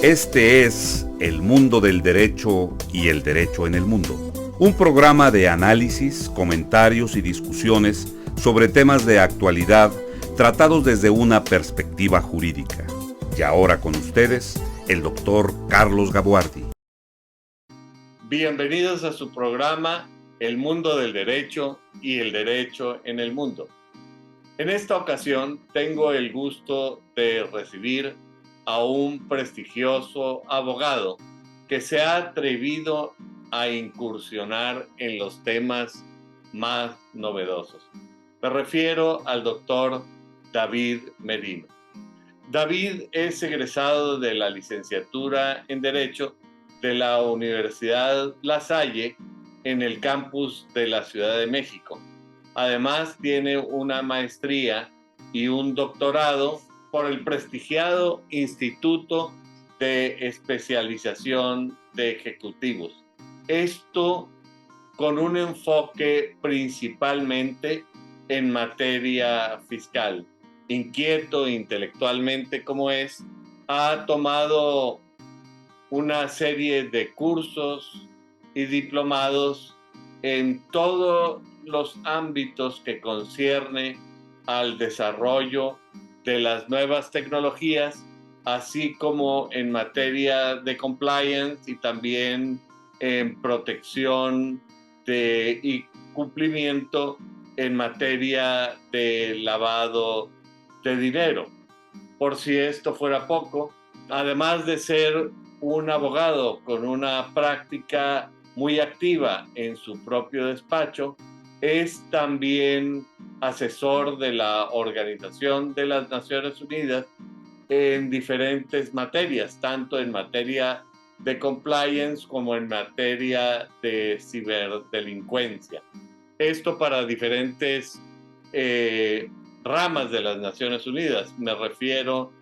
Este es El Mundo del Derecho y el Derecho en el Mundo, un programa de análisis, comentarios y discusiones sobre temas de actualidad tratados desde una perspectiva jurídica. Y ahora con ustedes, el doctor Carlos Gabuardi. Bienvenidos a su programa El Mundo del Derecho y el Derecho en el Mundo. En esta ocasión tengo el gusto de recibir a un prestigioso abogado que se ha atrevido a incursionar en los temas más novedosos. Me refiero al doctor David Merino. David es egresado de la licenciatura en Derecho de la Universidad La Salle en el campus de la Ciudad de México. Además, tiene una maestría y un doctorado por el prestigiado Instituto de Especialización de Ejecutivos. Esto con un enfoque principalmente en materia fiscal. Inquieto intelectualmente como es, ha tomado una serie de cursos y diplomados en todos los ámbitos que concierne al desarrollo de las nuevas tecnologías, así como en materia de compliance y también en protección y cumplimiento en materia de lavado de dinero. Por si esto fuera poco, además de ser un abogado con una práctica muy activa en su propio despacho, es también asesor de la Organización de las Naciones Unidas en diferentes materias, tanto en materia de compliance como en materia de ciberdelincuencia. Esto para diferentes ramas de las Naciones Unidas. Me refiero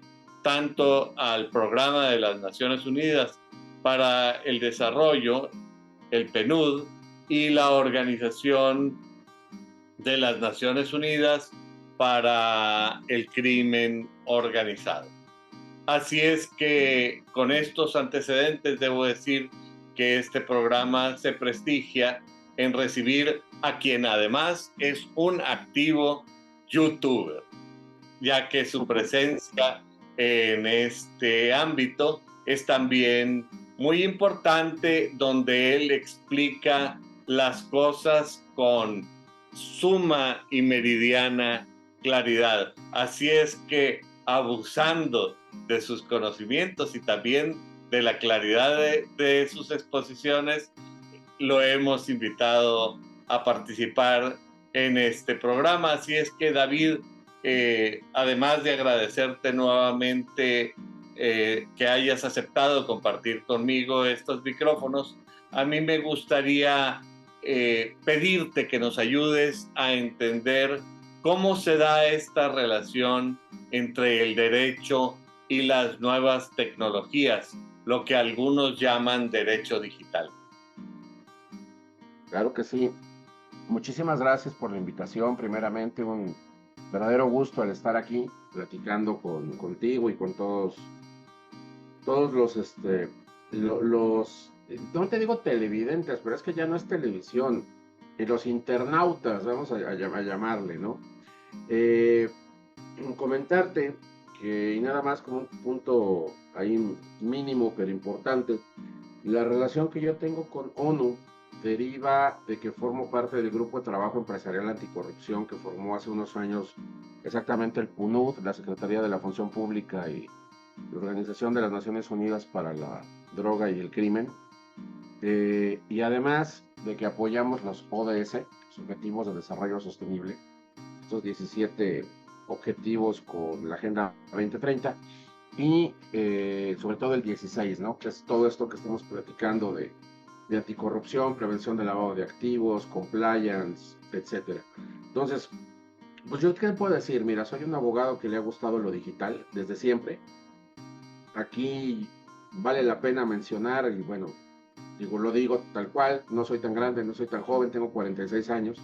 tanto al Programa de las Naciones Unidas para el Desarrollo, el PNUD, y la Organización de las Naciones Unidas para el Crimen Organizado. Así es que con estos antecedentes debo decir que este programa se prestigia en recibir a quien además es un activo youtuber, ya que su presencia en este ámbito es también muy importante, donde él explica las cosas con suma y meridiana claridad. Así es que, abusando de sus conocimientos y también de la claridad de sus exposiciones, lo hemos invitado a participar en este programa. Así es que, David, además de agradecerte nuevamente que hayas aceptado compartir conmigo estos micrófonos, a mí me gustaría pedirte que nos ayudes a entender cómo se da esta relación entre el derecho y las nuevas tecnologías, lo que algunos llaman derecho digital. Claro que sí. Muchísimas gracias por la invitación. Primeramente, un verdadero gusto al estar aquí platicando contigo y con todos los, no te digo televidentes, pero es que ya no es televisión, y los internautas, vamos a llamarle, ¿no? Comentarte que, y nada más como un punto ahí mínimo pero importante, la relación que yo tengo con ONU deriva de que formo parte del Grupo de Trabajo Empresarial Anticorrupción que formó hace unos años exactamente el PNUD, la Secretaría de la Función Pública y la Organización de las Naciones Unidas para la Droga y el Crimen. Y además de que apoyamos los ODS, los Objetivos de Desarrollo Sostenible, estos 17 objetivos con la Agenda 2030 y sobre todo el 16, ¿no? Que es todo esto que estamos platicando de anticorrupción, prevención del lavado de activos, compliance, etcétera. Entonces, pues yo qué puedo decir, mira, soy un abogado que le ha gustado lo digital desde siempre. Aquí vale la pena mencionar, y bueno, lo digo tal cual, no soy tan grande, no soy tan joven, tengo 46 años.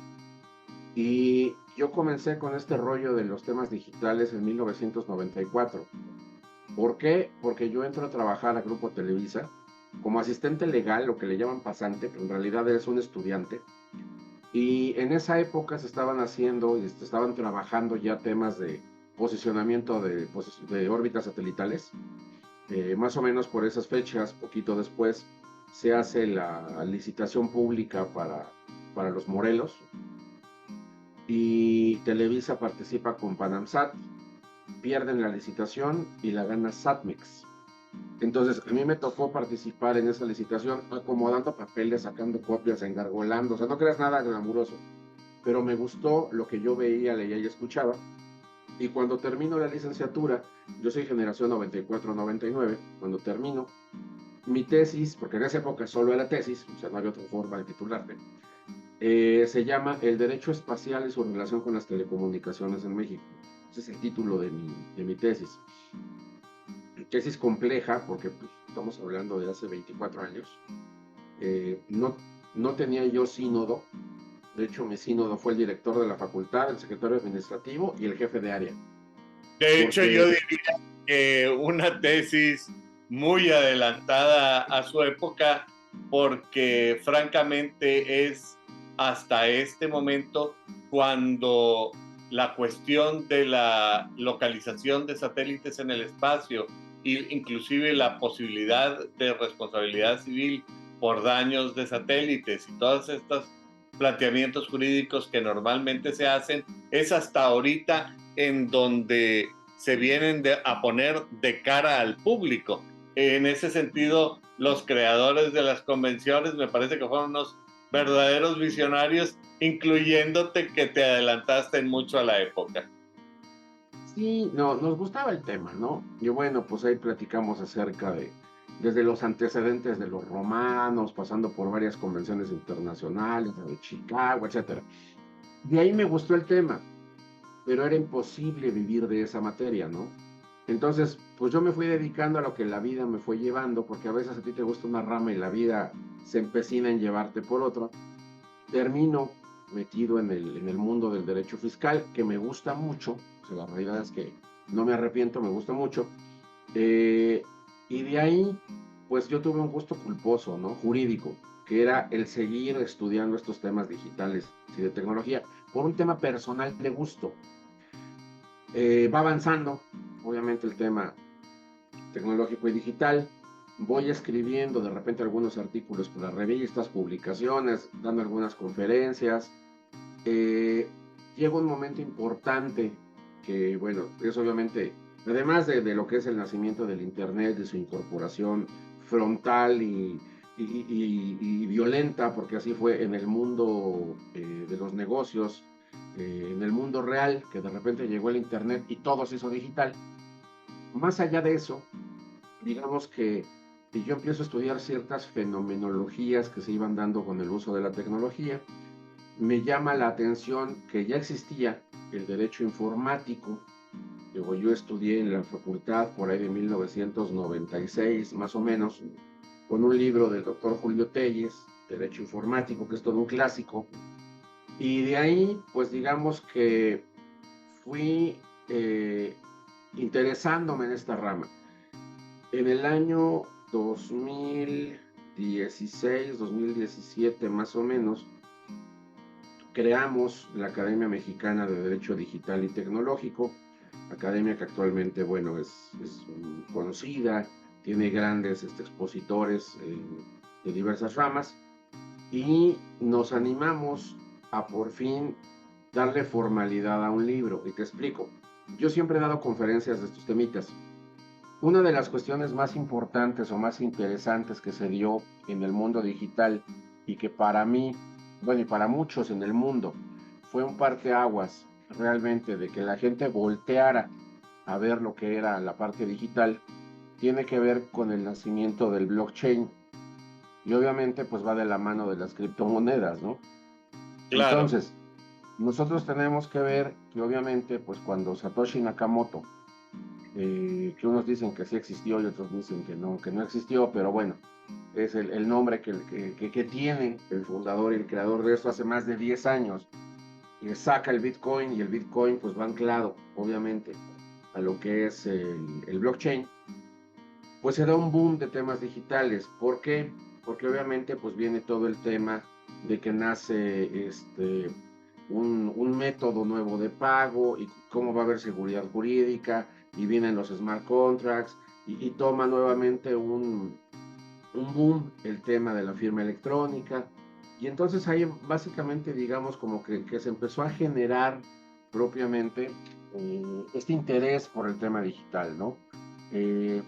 Y yo comencé con este rollo de los temas digitales en 1994. ¿Por qué? Porque yo entro a trabajar a Grupo Televisa como asistente legal, lo que le llaman pasante, pero en realidad eres un estudiante. Y en esa época se estaban haciendo y estaban trabajando ya temas de posicionamiento de órbitas satelitales. Más o menos por esas fechas, poquito después, se hace la licitación pública para los Morelos y Televisa participa con Panamsat, pierden la licitación y la gana Satmex. Entonces, a mí me tocó participar en esa licitación, acomodando papeles, sacando copias, engargolando, o sea, no creas nada glamuroso, pero me gustó lo que yo veía, leía y escuchaba. Y cuando termino la licenciatura, yo soy generación 94-99, cuando termino, mi tesis, porque en esa época solo era tesis, o sea, no había otra forma de titularte, se llama El Derecho Espacial y su relación con las telecomunicaciones en México. Ese es el título de mi tesis. Tesis compleja, porque pues, estamos hablando de hace 24 años. No, no tenía yo sínodo. De hecho, mi sínodo fue el director de la facultad, el secretario administrativo y el jefe de área. De hecho, yo Porque diría que una tesis muy adelantada a su época, porque francamente es hasta este momento cuando la cuestión de la localización de satélites en el espacio e inclusive la posibilidad de responsabilidad civil por daños de satélites y todos estos planteamientos jurídicos que normalmente se hacen, es hasta ahorita en donde se vienen a poner de cara al público. En ese sentido, los creadores de las convenciones me parece que fueron unos verdaderos visionarios, incluyéndote que te adelantaste mucho a la época. sí, no, nos gustaba el tema, ¿no? Y bueno, pues ahí platicamos acerca desde los antecedentes de los romanos, pasando por varias convenciones internacionales, de Chicago, etcétera. De ahí me gustó el tema, pero era imposible vivir de esa materia, ¿no? Entonces, pues yo me fui dedicando a lo que la vida me fue llevando, porque a veces a ti te gusta una rama y la vida se empecina en llevarte por otra. Termino metido en el mundo del derecho fiscal, que me gusta mucho, o sea, la realidad es que no me arrepiento, me gusta mucho. Eh, y de ahí, pues yo tuve un gusto culposo, ¿no? Jurídico, que era el seguir estudiando estos temas digitales y de tecnología, por un tema personal de gusto. Va avanzando, obviamente, el tema tecnológico y digital. Voy escribiendo de repente algunos artículos para revistas, publicaciones, dando algunas conferencias. Eh, Llega un momento importante que, bueno, es obviamente, además de lo que es el nacimiento del Internet, de su incorporación frontal y violenta, porque así fue en el mundo de los negocios, en el mundo real, que de repente llegó el Internet y todo se hizo digital. Más allá de eso, digamos que yo empiezo a estudiar ciertas fenomenologías que se iban dando con el uso de la tecnología. Me llama la atención que ya existía el derecho informático. Digo, yo estudié en la facultad por ahí de 1996, más o menos, con un libro del doctor Julio Telles, Derecho Informático, que es todo un clásico. Y de ahí, pues digamos que fui interesándome en esta rama. En el año 2016, 2017 más o menos, creamos la Academia Mexicana de Derecho Digital y Tecnológico, academia que actualmente, bueno, es conocida, tiene grandes expositores de diversas ramas, y nos animamos a por fin darle formalidad a un libro. Y te explico, yo siempre he dado conferencias de estos temitas. Una de las cuestiones más importantes o más interesantes que se dio en el mundo digital y que para mí, bueno, y para muchos en el mundo, fue un parteaguas realmente de que la gente volteara a ver lo que era la parte digital, tiene que ver con el nacimiento del blockchain. Y obviamente pues va de la mano de las criptomonedas, ¿no? Claro. Entonces, nosotros tenemos que ver que obviamente pues cuando Satoshi Nakamoto, que unos dicen que sí existió y otros dicen que no existió, pero bueno, es el nombre que tiene el fundador y el creador de esto hace más de 10 años, y saca el Bitcoin, y el Bitcoin pues va anclado, obviamente, a lo que es el blockchain, pues se da un boom de temas digitales. ¿Por qué? Porque obviamente pues viene todo el tema de que nace un método nuevo de pago y cómo va a haber seguridad jurídica y vienen los smart contracts y toma nuevamente un boom el tema de la firma electrónica. Y entonces ahí básicamente digamos como que se empezó a generar propiamente este interés por el tema digital, ¿no? Eh,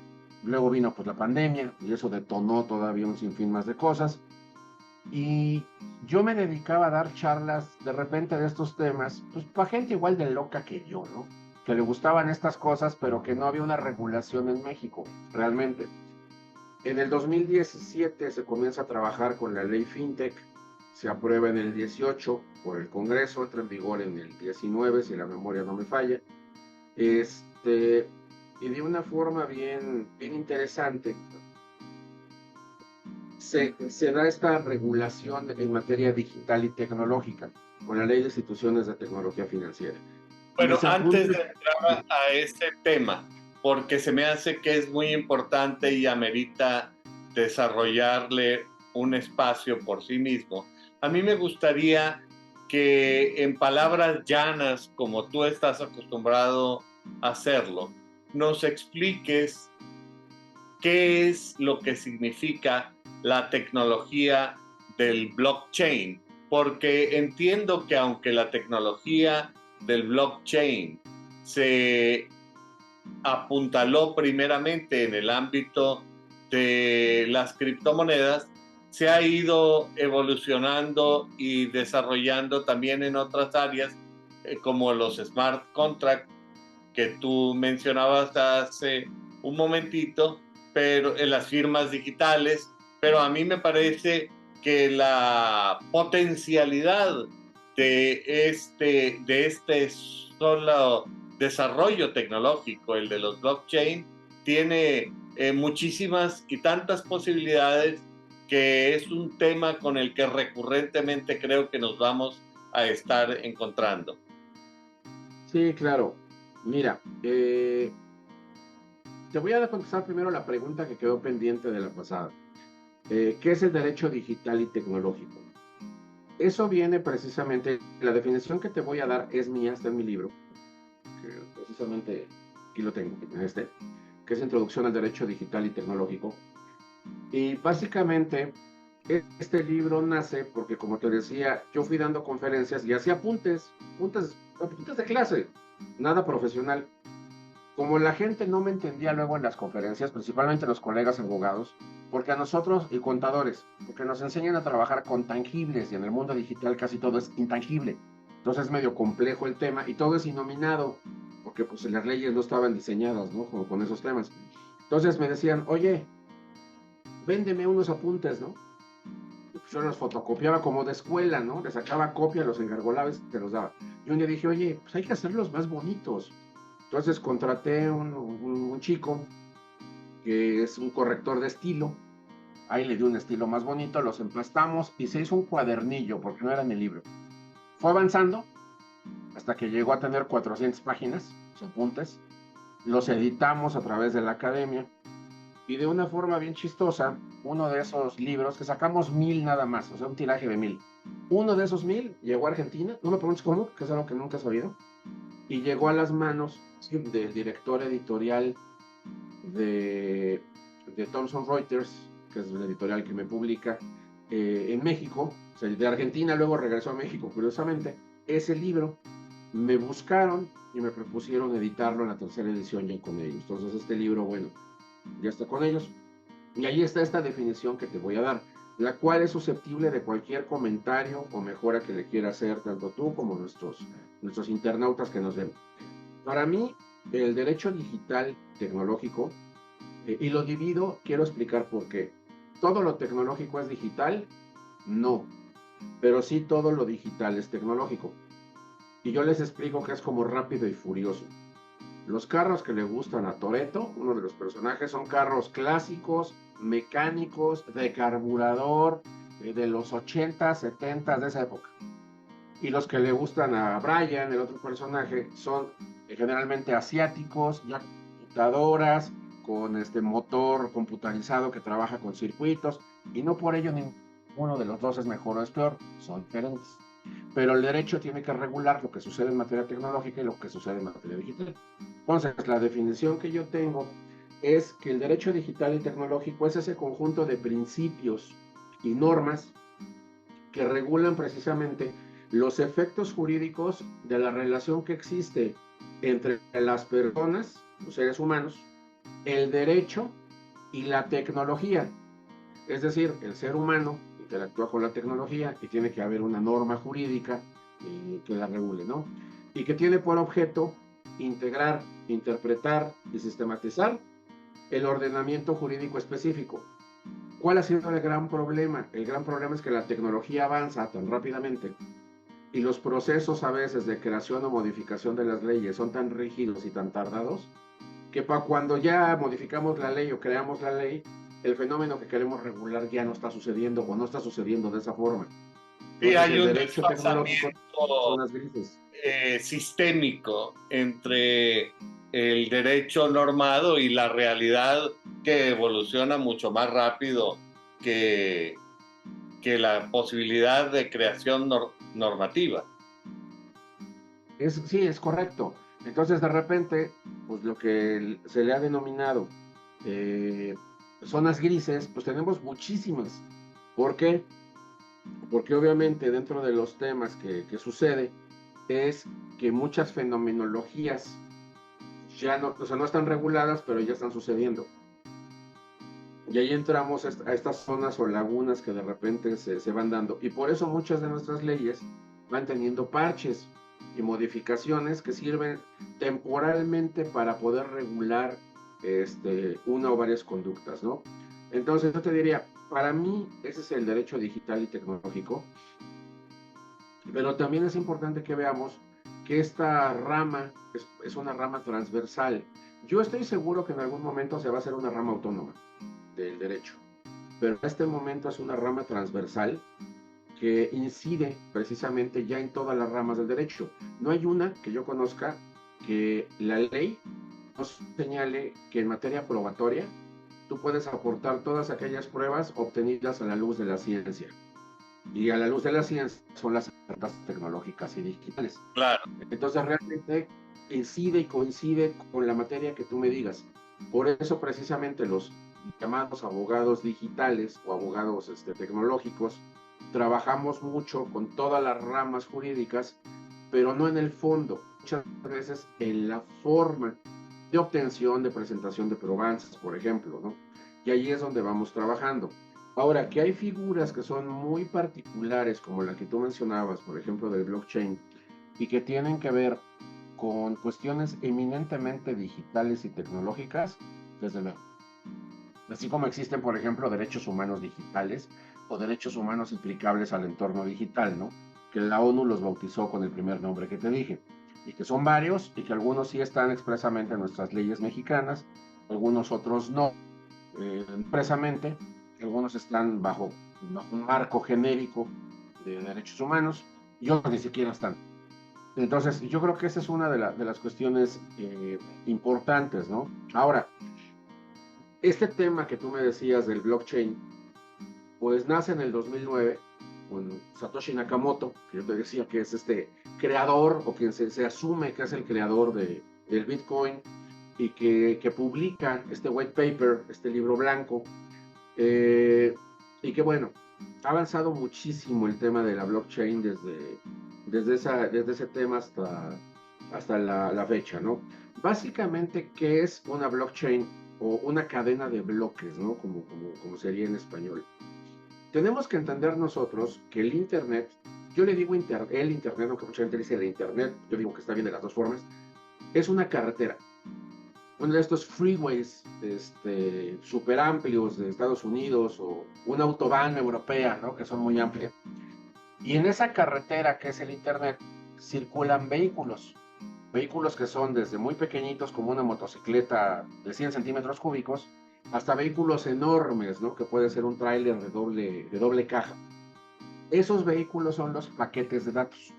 Luego vino pues la pandemia y eso detonó todavía un sinfín más de cosas. Y yo me dedicaba a dar charlas de repente de estos temas, pues para gente igual de loca que yo, ¿no? Que le gustaban estas cosas, pero que no había una regulación en México, realmente. En el 2017 se comienza a trabajar con la ley FinTech, se aprueba en el 18 por el Congreso, entra en vigor en el 19, si la memoria no me falla. Y de una forma bien interesante, se da esta regulación en materia digital y tecnológica con la Ley de Instituciones de Tecnología Financiera. Bueno, antes de entrar a ese tema, porque se me hace que es muy importante y amerita desarrollarle un espacio por sí mismo, a mí me gustaría que en palabras llanas, como tú estás acostumbrado a hacerlo, nos expliques qué es lo que significa la tecnología del blockchain, porque entiendo que aunque la tecnología del blockchain se apuntaló primeramente en el ámbito de las criptomonedas, se ha ido evolucionando y desarrollando también en otras áreas, como los smart contracts que tú mencionabas hace un momentito, pero en las firmas digitales, pero a mí me parece que la potencialidad de este solo desarrollo tecnológico, el de los blockchain, tiene muchísimas y tantas posibilidades que es un tema con el que recurrentemente creo que nos vamos a estar encontrando. Sí, claro. Mira, te voy a contestar primero la pregunta que quedó pendiente de la pasada. ¿Qué es el derecho digital y tecnológico? Eso viene precisamente, la definición que te voy a dar es mía, está en mi libro, que precisamente aquí lo tengo, que es Introducción al Derecho Digital y Tecnológico. Y básicamente este libro nace porque, como te decía, yo fui dando conferencias y hacía apuntes de clase, nada profesional. Como la gente no me entendía luego en las conferencias, principalmente los colegas abogados, porque a nosotros y contadores, porque nos enseñan a trabajar con tangibles y en el mundo digital casi todo es intangible. Entonces es medio complejo el tema y todo es innominado, porque pues las leyes no estaban diseñadas, ¿no? Como con esos temas. Entonces me decían, oye, véndeme unos apuntes, ¿no? Y pues yo los fotocopiaba como de escuela, ¿no? Les sacaba copia, los engargolaba y te los daba. Y un día dije, oye, pues hay que hacerlos más bonitos. Entonces contraté un chico que es un corrector de estilo. Ahí le di un estilo más bonito, los emplastamos y se hizo un cuadernillo, porque no era en el libro. Fue avanzando hasta que llegó a tener 400 páginas, los apuntes. Los editamos a través de la academia y de una forma bien chistosa, uno de esos libros, que sacamos 1000 nada más, o sea, un tiraje de 1000. Uno de esos 1000 llegó a Argentina, no me preguntes cómo, que es algo que nunca he sabido, y llegó a las manos del director editorial de Thomson Reuters, que es la editorial que me publica en México, o sea, de Argentina, luego regresó a México, curiosamente. Ese libro me buscaron y me propusieron editarlo en la tercera edición ya con ellos. Entonces este libro, bueno, ya está con ellos. Y ahí está esta definición que te voy a dar, la cual es susceptible de cualquier comentario o mejora que le quiera hacer tanto tú como nuestros internautas que nos ven. Para mí, el derecho digital tecnológico, y lo divido, quiero explicar por qué. ¿Todo lo tecnológico es digital? No, pero sí todo lo digital es tecnológico. Y yo les explico que es como Rápido y Furioso. Los carros que le gustan a Toretto, uno de los personajes, son carros clásicos, mecánicos, de carburador, de los 80, 70 de esa época. Y los que le gustan a Brian, el otro personaje, son generalmente asiáticos, ya computadoras, con motor computarizado que trabaja con circuitos, y no por ello ninguno de los dos es mejor o es peor, son diferentes. Pero el derecho tiene que regular lo que sucede en materia tecnológica y lo que sucede en materia digital. Entonces, la definición que yo tengo es que el derecho digital y tecnológico es ese conjunto de principios y normas que regulan precisamente los efectos jurídicos de la relación que existe entre las personas, los seres humanos, el derecho y la tecnología. Es decir, el ser humano interactúa con la tecnología y tiene que haber una norma jurídica que la regule, ¿no? Y que tiene por objeto integrar, interpretar y sistematizar el ordenamiento jurídico específico. ¿Cuál ha sido el gran problema? El gran problema es que la tecnología avanza tan rápidamente y los procesos a veces de creación o modificación de las leyes son tan rígidos y tan tardados que para cuando ya modificamos la ley o creamos la ley, el fenómeno que queremos regular ya no está sucediendo o no está sucediendo de esa forma. Sí, Entonces, hay el un derecho tecnológico son desfasamiento las grises. sistémico entre el derecho normado y la realidad que evoluciona mucho más rápido que, que la posibilidad de creación normativa. Sí, es correcto. Entonces, de repente, pues lo que se le ha denominado eh, zonas grises, pues tenemos muchísimas. ¿Por qué? Porque obviamente dentro de los temas que sucede es que muchas fenomenologías ya no, o sea, no están reguladas, pero ya están sucediendo. Y ahí entramos a estas zonas o lagunas que de repente se van dando. Y por eso muchas de nuestras leyes van teniendo parches y modificaciones que sirven temporalmente para poder regular una o varias conductas, ¿no? Entonces yo te diría, para mí ese es el derecho digital y tecnológico, pero también es importante que veamos que esta rama es una rama transversal. Yo estoy seguro que en algún momento se va a hacer una rama autónoma del derecho, pero en este momento es una rama transversal que incide precisamente ya en todas las ramas del derecho. No hay una que yo conozca que la ley nos señale que en materia probatoria tú puedes aportar todas aquellas pruebas obtenidas a la luz de la ciencia. Y a la luz de la ciencia son las herramientas tecnológicas y digitales. Claro. Entonces realmente incide y coincide con la materia que tú me digas. Por eso precisamente los llamados abogados digitales o abogados tecnológicos trabajamos mucho con todas las ramas jurídicas, pero no en el fondo, muchas veces en la forma de obtención, de presentación de probanzas, por ejemplo, ¿no? Y ahí es donde vamos trabajando. Ahora, que hay figuras que son muy particulares, como la que tú mencionabas, por ejemplo, del blockchain, y que tienen que ver con cuestiones eminentemente digitales y tecnológicas, desde luego. Así como existen, por ejemplo, derechos humanos digitales o derechos humanos aplicables al entorno digital, ¿no? Que la ONU los bautizó con el primer nombre que te dije, y que son varios y que algunos sí están expresamente en nuestras leyes mexicanas, algunos otros no, expresamente, algunos están bajo un marco genérico de derechos humanos y otros ni siquiera están. Entonces, yo creo que esa es una de las cuestiones importantes, ¿no? Ahora, este tema que tú me decías del blockchain, pues nace en el 2009 con Satoshi Nakamoto, que yo te decía que es este creador o quien se asume que es el creador del Bitcoin y que publica este white paper, este libro blanco, y que bueno, ha avanzado muchísimo el tema de la blockchain desde ese tema hasta la fecha, ¿no? Básicamente, ¿qué es una blockchain o una cadena de bloques, ¿no? Como sería en español. Tenemos que entender nosotros que el Internet, yo le digo el Internet, aunque mucha gente dice el Internet, yo digo que está bien de las dos formas, es una carretera. Uno de estos freeways super amplios de Estados Unidos o una autobahn europea, ¿no? Que son muy amplias. Y en esa carretera que es el Internet circulan vehículos que son desde muy pequeñitos como una motocicleta de 100 centímetros cúbicos hasta vehículos enormes, ¿no? Que puede ser un tráiler de doble caja. Esos vehículos son los paquetes de datos.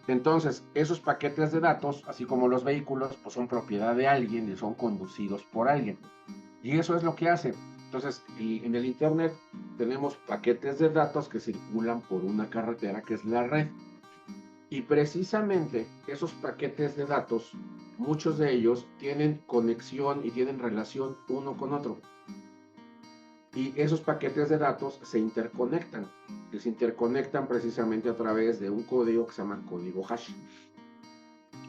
Entonces, esos paquetes de datos, así como los vehículos, pues son propiedad de alguien y son conducidos por alguien. Y eso es lo que hace. Entonces, y en el Internet tenemos paquetes de datos que circulan por una carretera que es la red. Y precisamente esos paquetes de datos, muchos de ellos tienen conexión y tienen relación uno con otro. Y esos paquetes de datos se interconectan. Y se interconectan precisamente a través de un código que se llama código hash.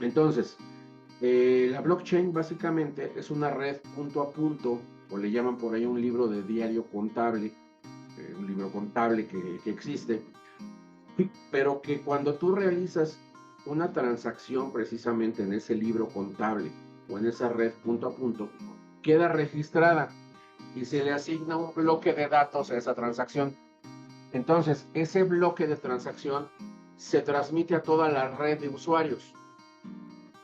Entonces, la blockchain básicamente es una red punto a punto, o le llaman por ahí un libro de diario contable, un libro contable que existe, pero que cuando tú realizas una transacción precisamente en ese libro contable o en esa red punto a punto, queda registrada y se le asigna un bloque de datos a esa transacción. Entonces, ese bloque de transacción se transmite a toda la red de usuarios,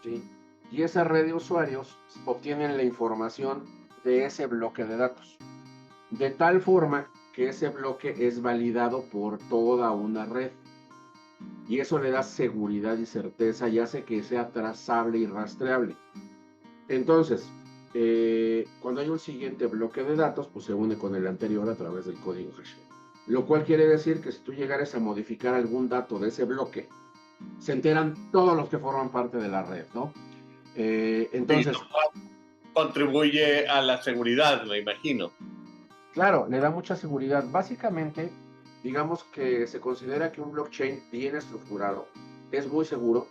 ¿sí? Y esa red de usuarios obtienen la información de ese bloque de datos, de tal forma que ese bloque es validado por toda una red. Y eso le da seguridad y certeza y hace que sea trazable y rastreable. Entonces, cuando hay un siguiente bloque de datos, pues se une con el anterior a través del código hash. Lo cual quiere decir que si tú llegares a modificar algún dato de ese bloque, se enteran todos los que forman parte de la red, ¿no? Entonces, contribuye a la seguridad, me imagino. claro, le da mucha seguridad. Básicamente, digamos que se considera que un blockchain bien estructurado es muy seguro.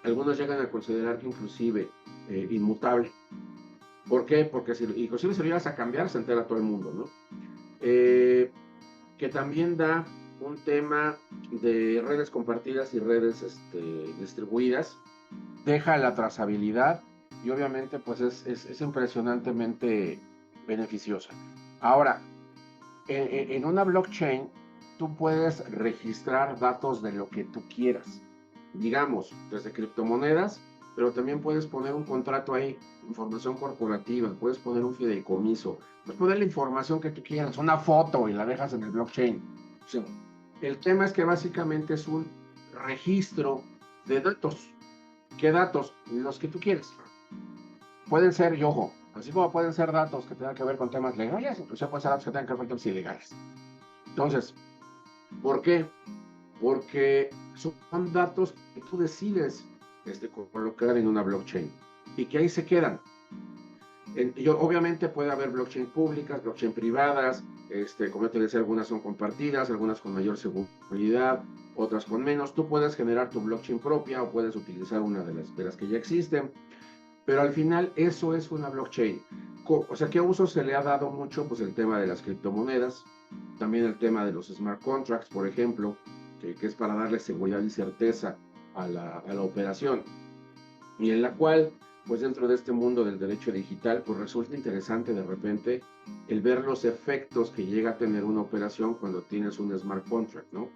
Algunos llegan a considerar que inclusive inmutable. ¿Por qué? Porque si, inclusive si lo llegas a cambiar, se entera todo el mundo, ¿no? Que también da un tema de redes compartidas y redes distribuidas, deja la trazabilidad y obviamente pues es impresionantemente beneficiosa. Ahora, en una blockchain tú puedes registrar datos de lo que tú quieras, digamos, desde criptomonedas, pero también puedes poner un contrato ahí, información corporativa, puedes poner un fideicomiso, puedes poner la información que tú quieras, una foto y la dejas en el blockchain. O sea, el tema es que básicamente es un registro de datos. ¿Qué datos? Los que tú quieres. Pueden ser, y ojo, así como pueden ser datos que tengan que ver con temas legales, incluso pueden ser datos que tengan que ver con temas ilegales. Entonces, ¿por qué? Porque son datos que tú decides colocar en una blockchain y que ahí se quedan. Obviamente puede haber blockchain públicas, blockchain privadas, como te decía, algunas son compartidas, algunas con mayor seguridad, otras con menos. Tú puedes generar tu blockchain propia o puedes utilizar una de las que ya existen, pero al final eso es una blockchain. O sea, ¿qué uso se le ha dado mucho? Pues el tema de las criptomonedas, también el tema de los smart contracts, por ejemplo, que es para darle seguridad y certeza a la operación, y en la cual, pues dentro de este mundo del derecho digital, pues resulta interesante de repente el ver los efectos que llega a tener una operación cuando tienes un smart contract, ¿no?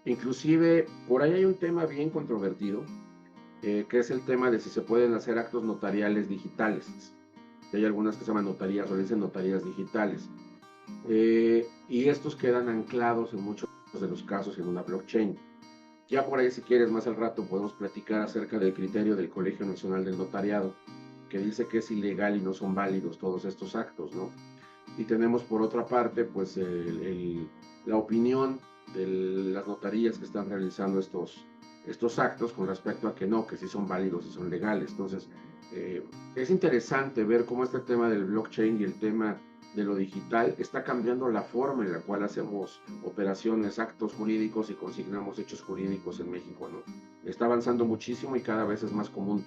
Inclusive, por ahí hay un tema bien controvertido, que es el tema de si se pueden hacer actos notariales digitales. Hay algunas que se llaman notarías o dicen notarías digitales. Y estos quedan anclados en muchos de los casos en una blockchain. Ya por ahí, si quieres, más al rato podemos platicar acerca del criterio del Colegio Nacional del Notariado, que dice que es ilegal y no son válidos todos estos actos, ¿no? Y tenemos por otra parte, pues, la opinión de las notarías que están realizando estos actos con respecto a que no, que sí son válidos y son legales. Entonces, es interesante ver cómo este tema del blockchain y el tema de lo digital está cambiando la forma en la cual hacemos operaciones, actos jurídicos y consignamos hechos jurídicos en México, ¿no? Está avanzando muchísimo y cada vez es más común.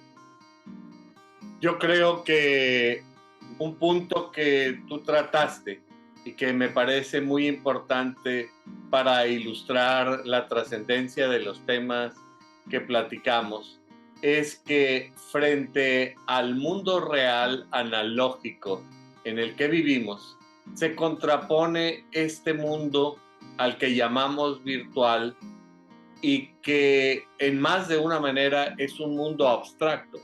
Yo creo que un punto que tú trataste y que me parece muy importante para ilustrar la trascendencia de los temas que platicamos es que frente al mundo real analógico en el que vivimos, se contrapone este mundo al que llamamos virtual y que en más de una manera es un mundo abstracto,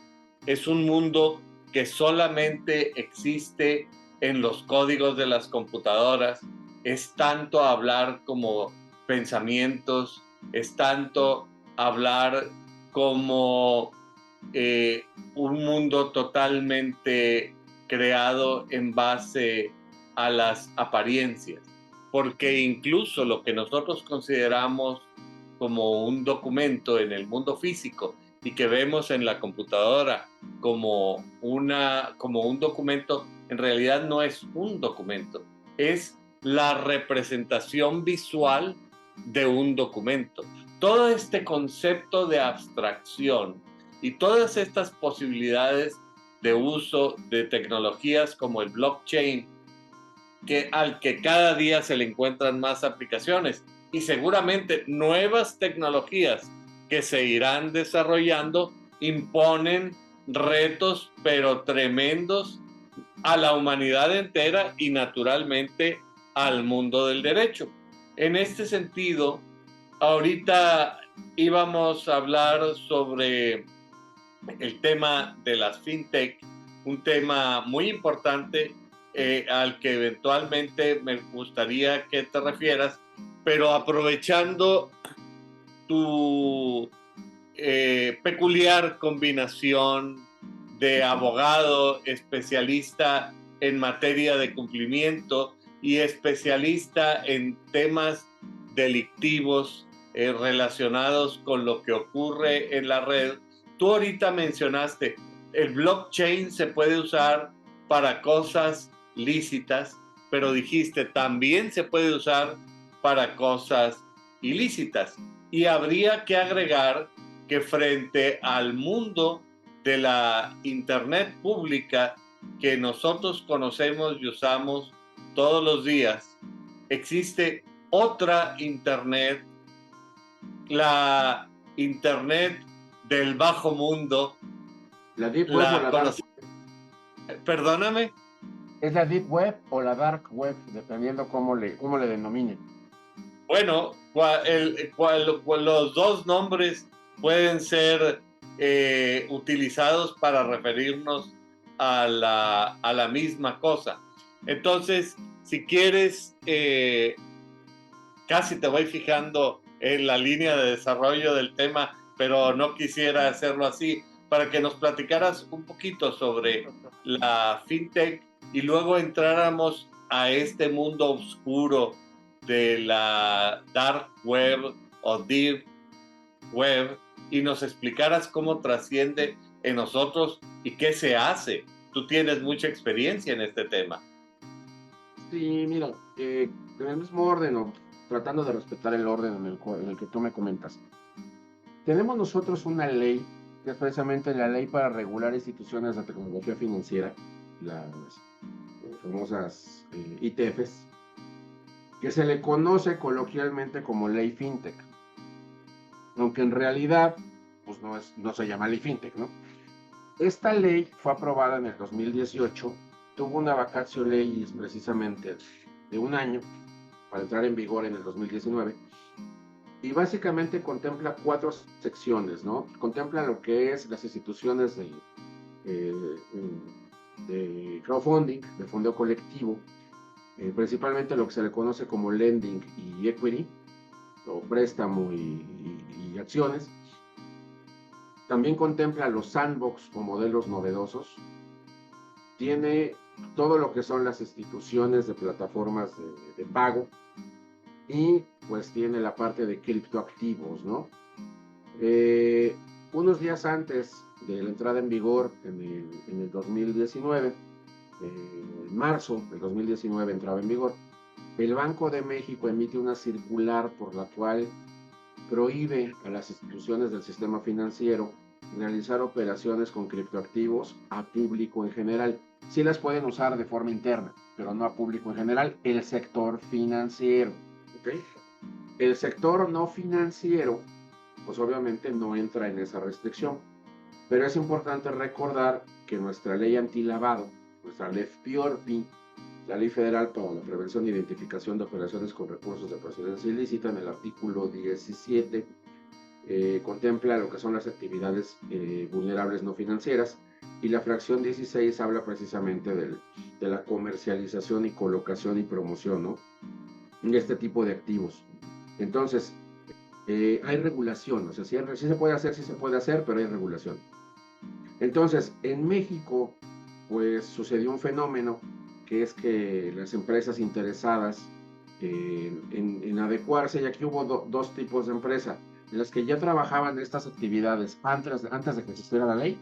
es un mundo que solamente existe en los códigos de las computadoras, es tanto hablar como pensamientos, es tanto hablar como un mundo totalmente creado en base a las apariencias, porque incluso lo que nosotros consideramos como un documento en el mundo físico y que vemos en la computadora como un documento, en realidad no es un documento, es la representación visual de un documento. Todo este concepto de abstracción y todas estas posibilidades de uso de tecnologías como el blockchain, al que cada día se le encuentran más aplicaciones y seguramente nuevas tecnologías que se irán desarrollando, imponen retos pero tremendos a la humanidad entera y naturalmente al mundo del derecho. En este sentido, ahorita íbamos a hablar sobre el tema de las fintech, un tema muy importante al que eventualmente me gustaría que te refieras, pero aprovechando tu peculiar combinación de abogado, especialista en materia de cumplimiento y especialista en temas delictivos relacionados con lo que ocurre en la red. Tú ahorita mencionaste, el blockchain se puede usar para cosas lícitas, pero dijiste, también se puede usar para cosas ilícitas. Y habría que agregar que frente al mundo de la Internet pública que nosotros conocemos y usamos todos los días, existe otra Internet, la Internet del bajo mundo. ¿La Deep Web o la Dark Web? Perdóname. ¿Es la Deep Web o la Dark Web? Dependiendo cómo le denominen. Bueno, los dos nombres pueden ser utilizados para referirnos a la misma cosa. Entonces, si quieres, casi te voy fijando en la línea de desarrollo del tema, pero no quisiera hacerlo así, para que nos platicaras un poquito sobre la fintech y luego entráramos a este mundo oscuro de la dark web o deep web y nos explicaras cómo trasciende en nosotros y qué se hace. Tú tienes mucha experiencia en este tema. Sí, mira, en el mismo orden, o tratando de respetar el orden en el que tú me comentas. Tenemos nosotros una ley, que es precisamente la ley para regular instituciones de tecnología financiera, las famosas ITFs, que se le conoce coloquialmente como ley fintech, aunque en realidad pues no se llama ley fintech, ¿no? Esta ley fue aprobada en el 2018, tuvo una vacatio legis precisamente de un año para entrar en vigor en el 2019 y básicamente contempla 4 secciones, ¿no? Contempla lo que es las instituciones de crowdfunding, de fondeo colectivo, principalmente lo que se le conoce como lending y equity, o préstamo y acciones. También contempla los sandbox o modelos novedosos. Tiene todo lo que son las instituciones de plataformas de pago y pues tiene la parte de criptoactivos, ¿no? Unos días antes de la entrada en vigor en el 2019, en marzo del 2019 entraba en vigor, el Banco de México emite una circular por la cual prohíbe a las instituciones del sistema financiero realizar operaciones con criptoactivos a público en general. Sí las pueden usar de forma interna, pero no a público en general, el sector financiero. ¿Okay? El sector no financiero, pues obviamente no entra en esa restricción. Pero es importante recordar que nuestra ley antilavado, nuestra LEFPIORPI, la Ley Federal para la Prevención e Identificación de Operaciones con Recursos de Procedencia Ilícita, en el artículo 17, contempla lo que son las actividades vulnerables no financieras, y la fracción 16 habla precisamente de la comercialización y colocación y promoción, ¿no?, de este tipo de activos. Entonces, hay regulación, o sea, sí se puede hacer, pero hay regulación. Entonces, en México, pues sucedió un fenómeno que es que las empresas interesadas en adecuarse, y aquí hubo dos tipos de empresas, las que ya trabajaban estas actividades antes de que existiera la ley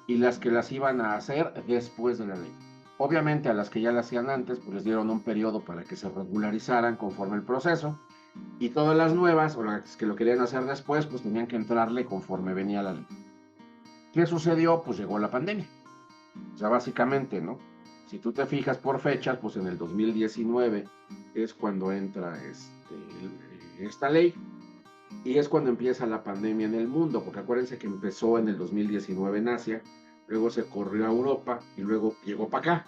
y las que las iban a hacer después de la ley. Obviamente a las que ya la hacían antes, pues les dieron un periodo para que se regularizaran conforme el proceso, y todas las nuevas, o las que lo querían hacer después, pues tenían que entrarle conforme venía la ley. ¿Qué sucedió? Pues llegó la pandemia. O sea, básicamente, ¿no? Si tú te fijas por fechas, pues en el 2019 es cuando entra esta ley y es cuando empieza la pandemia en el mundo, porque acuérdense que empezó en el 2019 en Asia, luego se corrió a Europa y luego llegó para acá.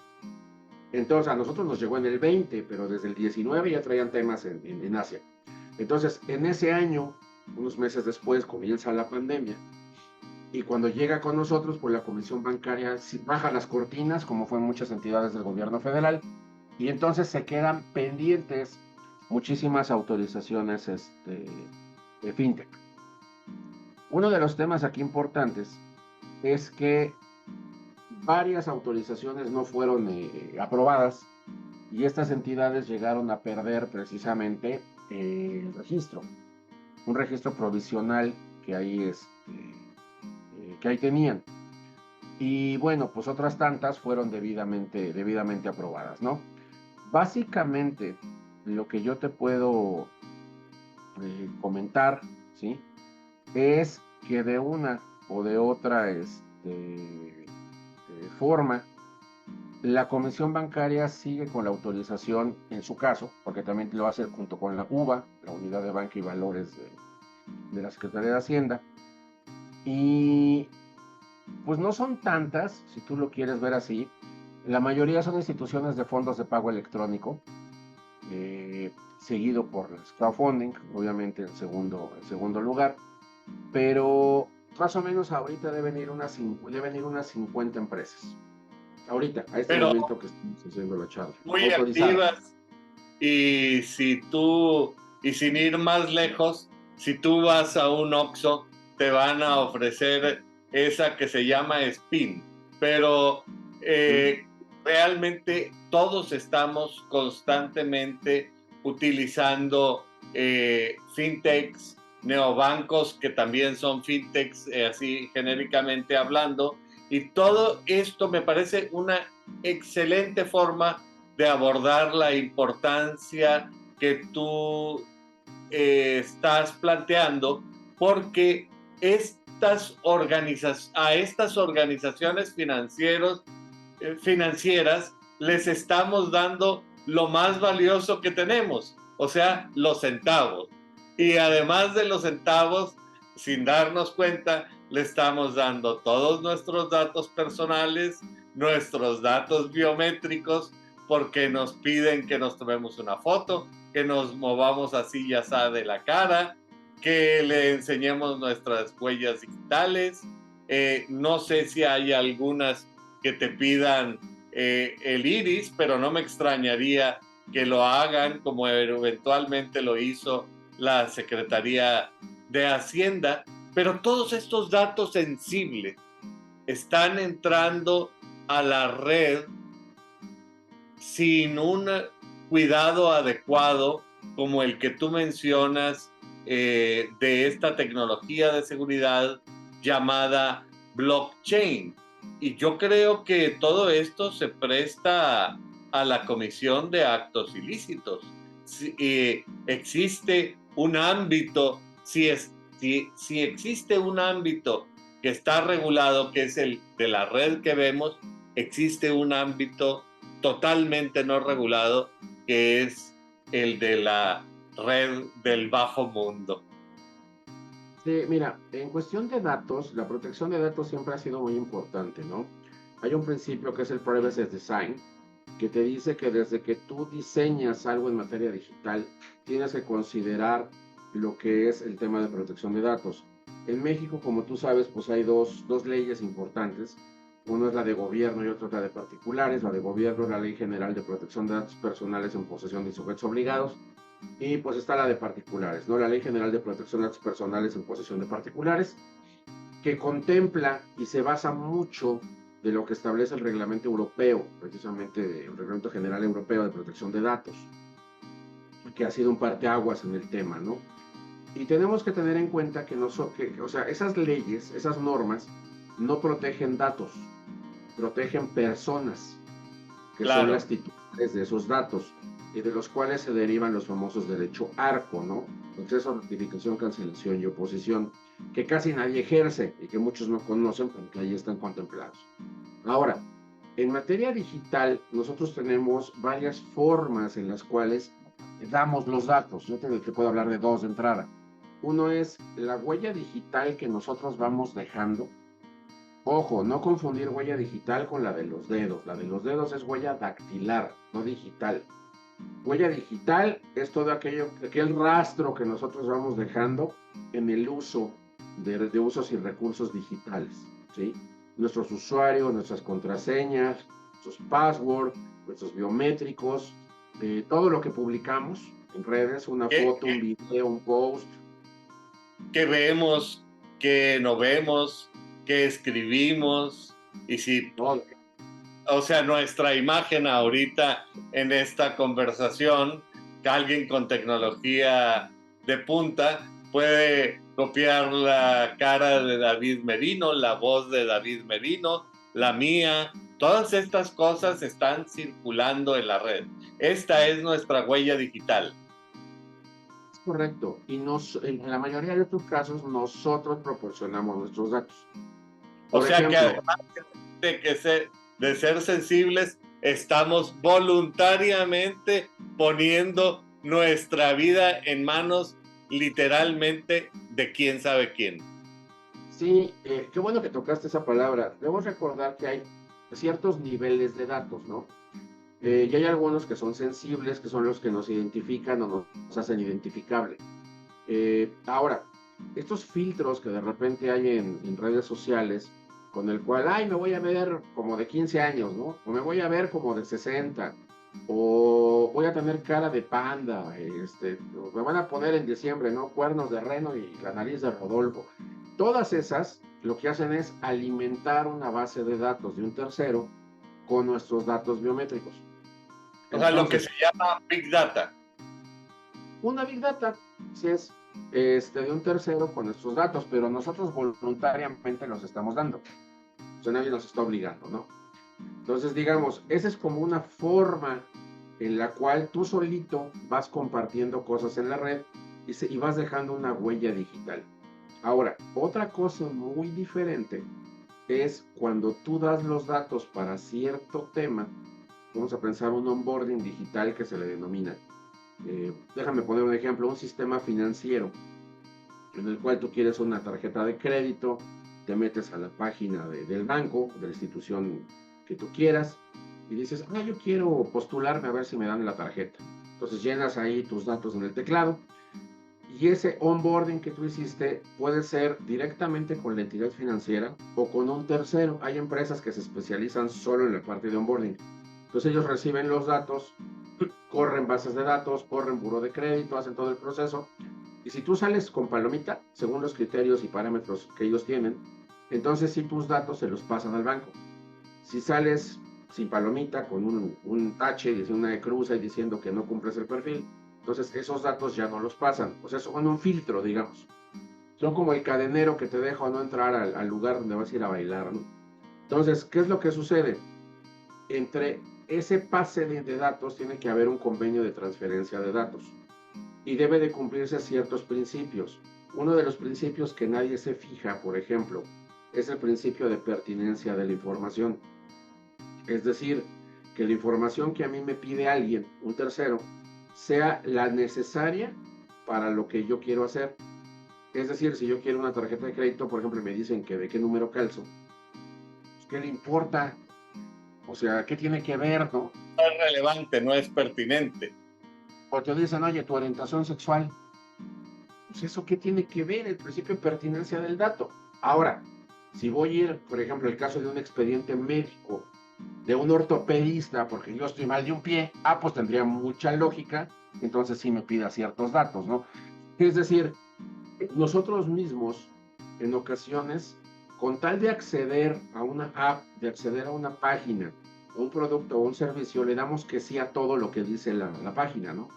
Entonces a nosotros nos llegó en el 20, pero desde el 19 ya traían temas en Asia. Entonces en ese año, unos meses después, comienza la pandemia. Y cuando llega con nosotros, pues la Comisión Bancaria baja las cortinas, como fue en muchas entidades del gobierno federal, y entonces se quedan pendientes muchísimas autorizaciones de fintech. Uno de los temas aquí importantes es que varias autorizaciones no fueron aprobadas y estas entidades llegaron a perder precisamente el registro, un registro provisional que ahí tenían. Y bueno, pues otras tantas fueron debidamente aprobadas, ¿no? Básicamente, lo que yo te puedo comentar, ¿sí? Es que de una o de otra forma, la Comisión Bancaria sigue con la autorización en su caso, porque también lo hace junto con la UVA, la Unidad de Banca y Valores de la Secretaría de Hacienda. Y pues no son tantas, si tú lo quieres ver así. La mayoría son instituciones de fondos de pago electrónico, seguido por el crowdfunding, obviamente en segundo lugar. Pero más o menos ahorita deben ir unas 50 empresas. Ahorita, a este Pero momento que estamos haciendo la charla. muy activas. Y sin ir más lejos, si tú vas a un Oxxo, te van a ofrecer esa que se llama SPIN, pero realmente todos estamos constantemente utilizando fintechs, neobancos que también son fintechs, así genéricamente hablando, y todo esto me parece una excelente forma de abordar la importancia que tú estás planteando, porque a estas organizaciones financieras les estamos dando lo más valioso que tenemos, o sea, los centavos. Y además de los centavos, sin darnos cuenta, le estamos dando todos nuestros datos personales, nuestros datos biométricos, porque nos piden que nos tomemos una foto, que nos movamos así y así de la cara, que le enseñemos nuestras huellas digitales. No sé si hay algunas que te pidan el iris, pero no me extrañaría que lo hagan como eventualmente lo hizo la Secretaría de Hacienda. Pero todos estos datos sensibles están entrando a la red sin un cuidado adecuado como el que tú mencionas de esta tecnología de seguridad llamada blockchain. Y yo creo que todo esto se presta a la comisión de actos ilícitos. Si existe un ámbito, si existe un ámbito que está regulado, que es el de la red que vemos, existe un ámbito totalmente no regulado, que es el de la red del bajo mundo. Sí, mira, en cuestión de datos, la protección de datos siempre ha sido muy importante, ¿no? Hay un principio que es el Privacy Design, que te dice que desde que tú diseñas algo en materia digital, tienes que considerar lo que es el tema de protección de datos. En México, como tú sabes, pues hay dos leyes importantes. Una es la de gobierno y otra es la de particulares. La de gobierno es la Ley General de Protección de Datos Personales en posesión de sujetos obligados. Y pues está la de particulares, ¿no? La Ley General de Protección de Datos Personales en posesión de particulares, que contempla y se basa mucho de lo que establece el reglamento europeo, precisamente el Reglamento General Europeo de Protección de Datos, que ha sido un parteaguas en el tema, ¿no? Y tenemos que tener en cuenta que, o sea, esas leyes, esas normas, no protegen datos, protegen personas, que son Claro. las titulares de esos datos, y de los cuales se derivan los famosos derecho ARCO, ¿no? Acceso, notificación, cancelación y oposición, que casi nadie ejerce y que muchos no conocen, porque ahí están contemplados. Ahora, en materia digital, nosotros tenemos varias formas en las cuales damos los datos. Yo te puedo hablar de dos de entrada. Uno es la huella digital que nosotros vamos dejando. Ojo, no confundir huella digital con la de los dedos. La de los dedos es huella dactilar, no digital. Huella digital es todo aquel rastro que nosotros vamos dejando en el uso de usos y recursos digitales, ¿sí? Nuestros usuarios, nuestras contraseñas, nuestros passwords, nuestros biométricos, todo lo que publicamos en redes, una ¿Qué, foto, un video, un post. qué vemos, qué no vemos, qué escribimos? Y si, Todo. o sea, nuestra imagen ahorita en esta conversación, que alguien con tecnología de punta puede copiar la cara de David Merino, la voz de David Merino, la mía. Todas estas cosas están circulando en la red. Esta es nuestra huella digital. Es correcto. Y en la mayoría de otros casos, nosotros proporcionamos nuestros datos. O Por sea que ejemplo, además de ser sensibles, estamos voluntariamente poniendo nuestra vida en manos literalmente de quién sabe quién. sí, qué bueno que tocaste esa palabra. Debemos recordar que hay ciertos niveles de datos, ¿no? Y hay algunos que son sensibles, que son los que nos identifican o nos hacen identificable. Ahora, estos filtros que de repente hay en redes sociales, con el cual, ay, me voy a ver como de 15 años, ¿no? O me voy a ver como de 60, o voy a tener cara de panda, me van a poner en diciembre, ¿no? Cuernos de reno y la nariz de Rodolfo. Todas esas lo que hacen es alimentar una base de datos de un tercero con nuestros datos biométricos. O sea, lo que Entonces, se llama Big Data. una Big Data, si es de un tercero con nuestros datos, pero nosotros voluntariamente los estamos dando. O sea, nadie nos está obligando, ¿no? Entonces, digamos, esa es como una forma en la cual tú solito vas compartiendo cosas en la red y vas dejando una huella digital. Ahora, otra cosa muy diferente es cuando tú das los datos para cierto tema. Vamos a pensar un onboarding digital que se le denomina. Déjame poner un ejemplo, un sistema financiero en el cual tú quieres una tarjeta de crédito, te metes a la página del banco, de la institución que tú quieras, y dices, yo quiero postularme a ver si me dan la tarjeta. Entonces llenas ahí tus datos en el teclado, y ese onboarding que tú hiciste puede ser directamente con la entidad financiera o con un tercero. Hay empresas que se especializan solo en la parte de onboarding. Entonces ellos reciben los datos, corren bases de datos, corren buró de crédito, hacen todo el proceso. Y si tú sales con palomita, según los criterios y parámetros que ellos tienen, entonces sí tus datos se los pasan al banco. Si sales sin palomita, con un tache, diciendo una cruza y diciendo que no cumples el perfil, entonces esos datos ya no los pasan. O sea, son un filtro, digamos. Son como el cadenero que te deja no entrar al lugar donde vas a ir a bailar, ¿no? Entonces, ¿qué es lo que sucede? Entre ese pase de datos tiene que haber un convenio de transferencia de datos y debe de cumplirse ciertos principios. Uno de los principios que nadie se fija, por ejemplo, es el principio de pertinencia de la información. Es decir, que la información que a mí me pide alguien, un tercero, sea la necesaria para lo que yo quiero hacer. Es decir, si yo quiero una tarjeta de crédito, por ejemplo, me dicen que de qué número calzo, pues, ¿qué le importa? O sea, ¿qué tiene que ver, no? No es relevante, no es pertinente. O te dicen, oye, tu orientación sexual. Pues eso, ¿qué tiene que ver el principio de pertinencia del dato? Ahora, si voy a ir, por ejemplo, el caso de un expediente médico, de un ortopedista, porque yo estoy mal de un pie, pues tendría mucha lógica entonces sí me pida ciertos datos, ¿no? Es decir, nosotros mismos, en ocasiones, con tal de acceder a una app, de acceder a una página, a un producto o un servicio, le damos que sí a todo lo que dice la página, ¿no?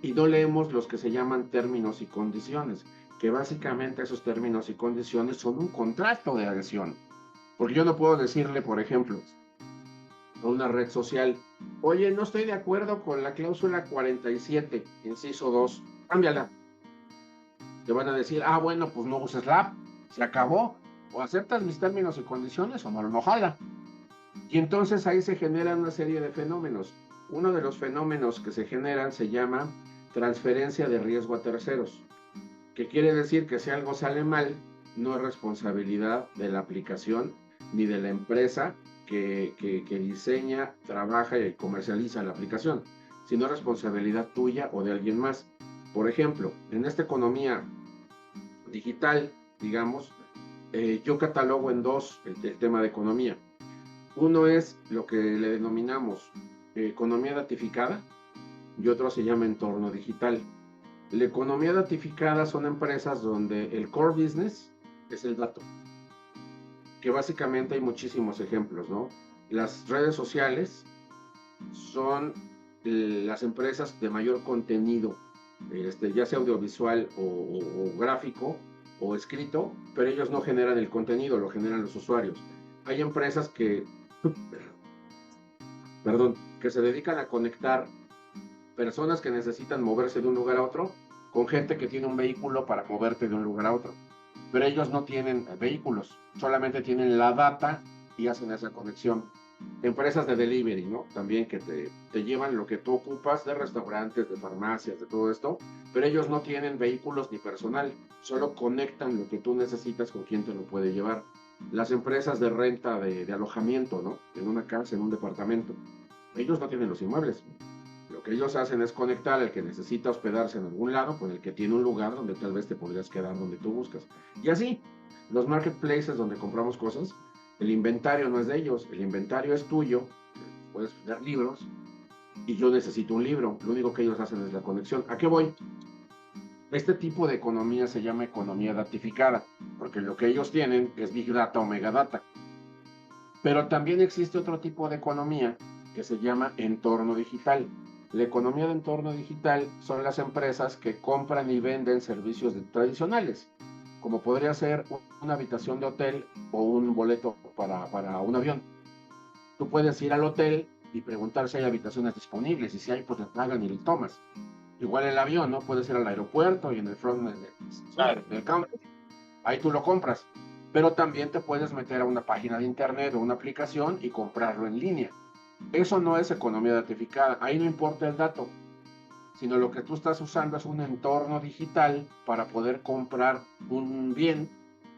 Y no leemos los que se llaman términos y condiciones, que básicamente esos términos y condiciones son un contrato de adhesión. Porque yo no puedo decirle, por ejemplo, a una red social, oye, no estoy de acuerdo con la cláusula 47, inciso 2, cámbiala. Te van a decir, ah, bueno, pues no uses la app, se acabó, o aceptas mis términos y condiciones o no jala. Y entonces ahí se generan una serie de fenómenos. Uno de los fenómenos que se generan se llama transferencia de riesgo a terceros, que quiere decir que si algo sale mal, no es responsabilidad de la aplicación ni de la empresa que diseña, trabaja y comercializa la aplicación, sino responsabilidad tuya o de alguien más. Por ejemplo, en esta economía digital, digamos, yo catalogo en dos el tema de economía. Uno es lo que le denominamos economía datificada y otro se llama entorno digital. La economía datificada son empresas donde el core business es el dato, que básicamente hay muchísimos ejemplos, ¿no? Las redes sociales son las empresas de mayor contenido, ya sea audiovisual o gráfico o escrito, pero ellos no generan el contenido, lo generan los usuarios. Hay empresas que se dedican a conectar personas que necesitan moverse de un lugar a otro con gente que tiene un vehículo para moverte de un lugar a otro. Pero ellos no tienen vehículos, solamente tienen la data y hacen esa conexión. Empresas de delivery, ¿no? También que te llevan lo que tú ocupas de restaurantes, de farmacias, de todo esto, pero ellos no tienen vehículos ni personal, solo conectan lo que tú necesitas con quien te lo puede llevar. Las empresas de renta de alojamiento, ¿no? En una casa, en un departamento, ellos no tienen los inmuebles. Lo que ellos hacen es conectar al que necesita hospedarse en algún lado con el que tiene un lugar donde tal vez te podrías quedar donde tú buscas. Y así, los marketplaces donde compramos cosas, el inventario no es de ellos, el inventario es tuyo, puedes vender libros y yo necesito un libro, lo único que ellos hacen es la conexión. ¿A qué voy? Este tipo de economía se llama economía datificada, porque lo que ellos tienen es Big Data o Mega Data. Pero también existe otro tipo de economía que se llama entorno digital. La economía de entorno digital son las empresas que compran y venden servicios tradicionales, como podría ser una habitación de hotel o un boleto para un avión. Tú puedes ir al hotel y preguntar si hay habitaciones disponibles, y si hay, pues te pagan y le tomas. Igual el avión, ¿no? Puedes ir al aeropuerto y en el front del counter, ahí tú lo compras. Pero también te puedes meter a una página de internet o una aplicación y comprarlo en línea. Eso no es economía datificada, ahí no importa el dato, sino lo que tú estás usando es un entorno digital para poder comprar un bien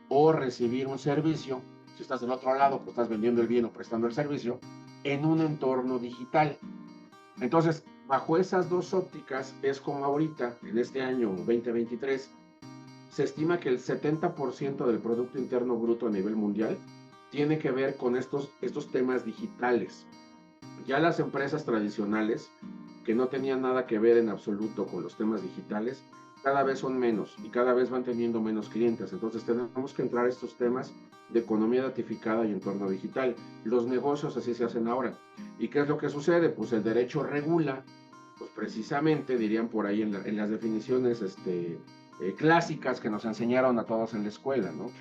o recibir un servicio. Si estás del otro lado, pues estás vendiendo el bien o prestando el servicio en un entorno digital. Entonces, bajo esas dos ópticas es como ahorita, en este año 2023, se estima que el 70% del Producto Interno Bruto a nivel mundial tiene que ver con estos temas digitales. Ya las empresas tradicionales, que no tenían nada que ver en absoluto con los temas digitales, cada vez son menos y cada vez van teniendo menos clientes. Entonces tenemos que entrar a estos temas de economía datificada y entorno digital. Los negocios así se hacen ahora. ¿Y qué es lo que sucede? Pues el derecho regula, pues precisamente, dirían por ahí en las definiciones clásicas que nos enseñaron a todos en la escuela, ¿no?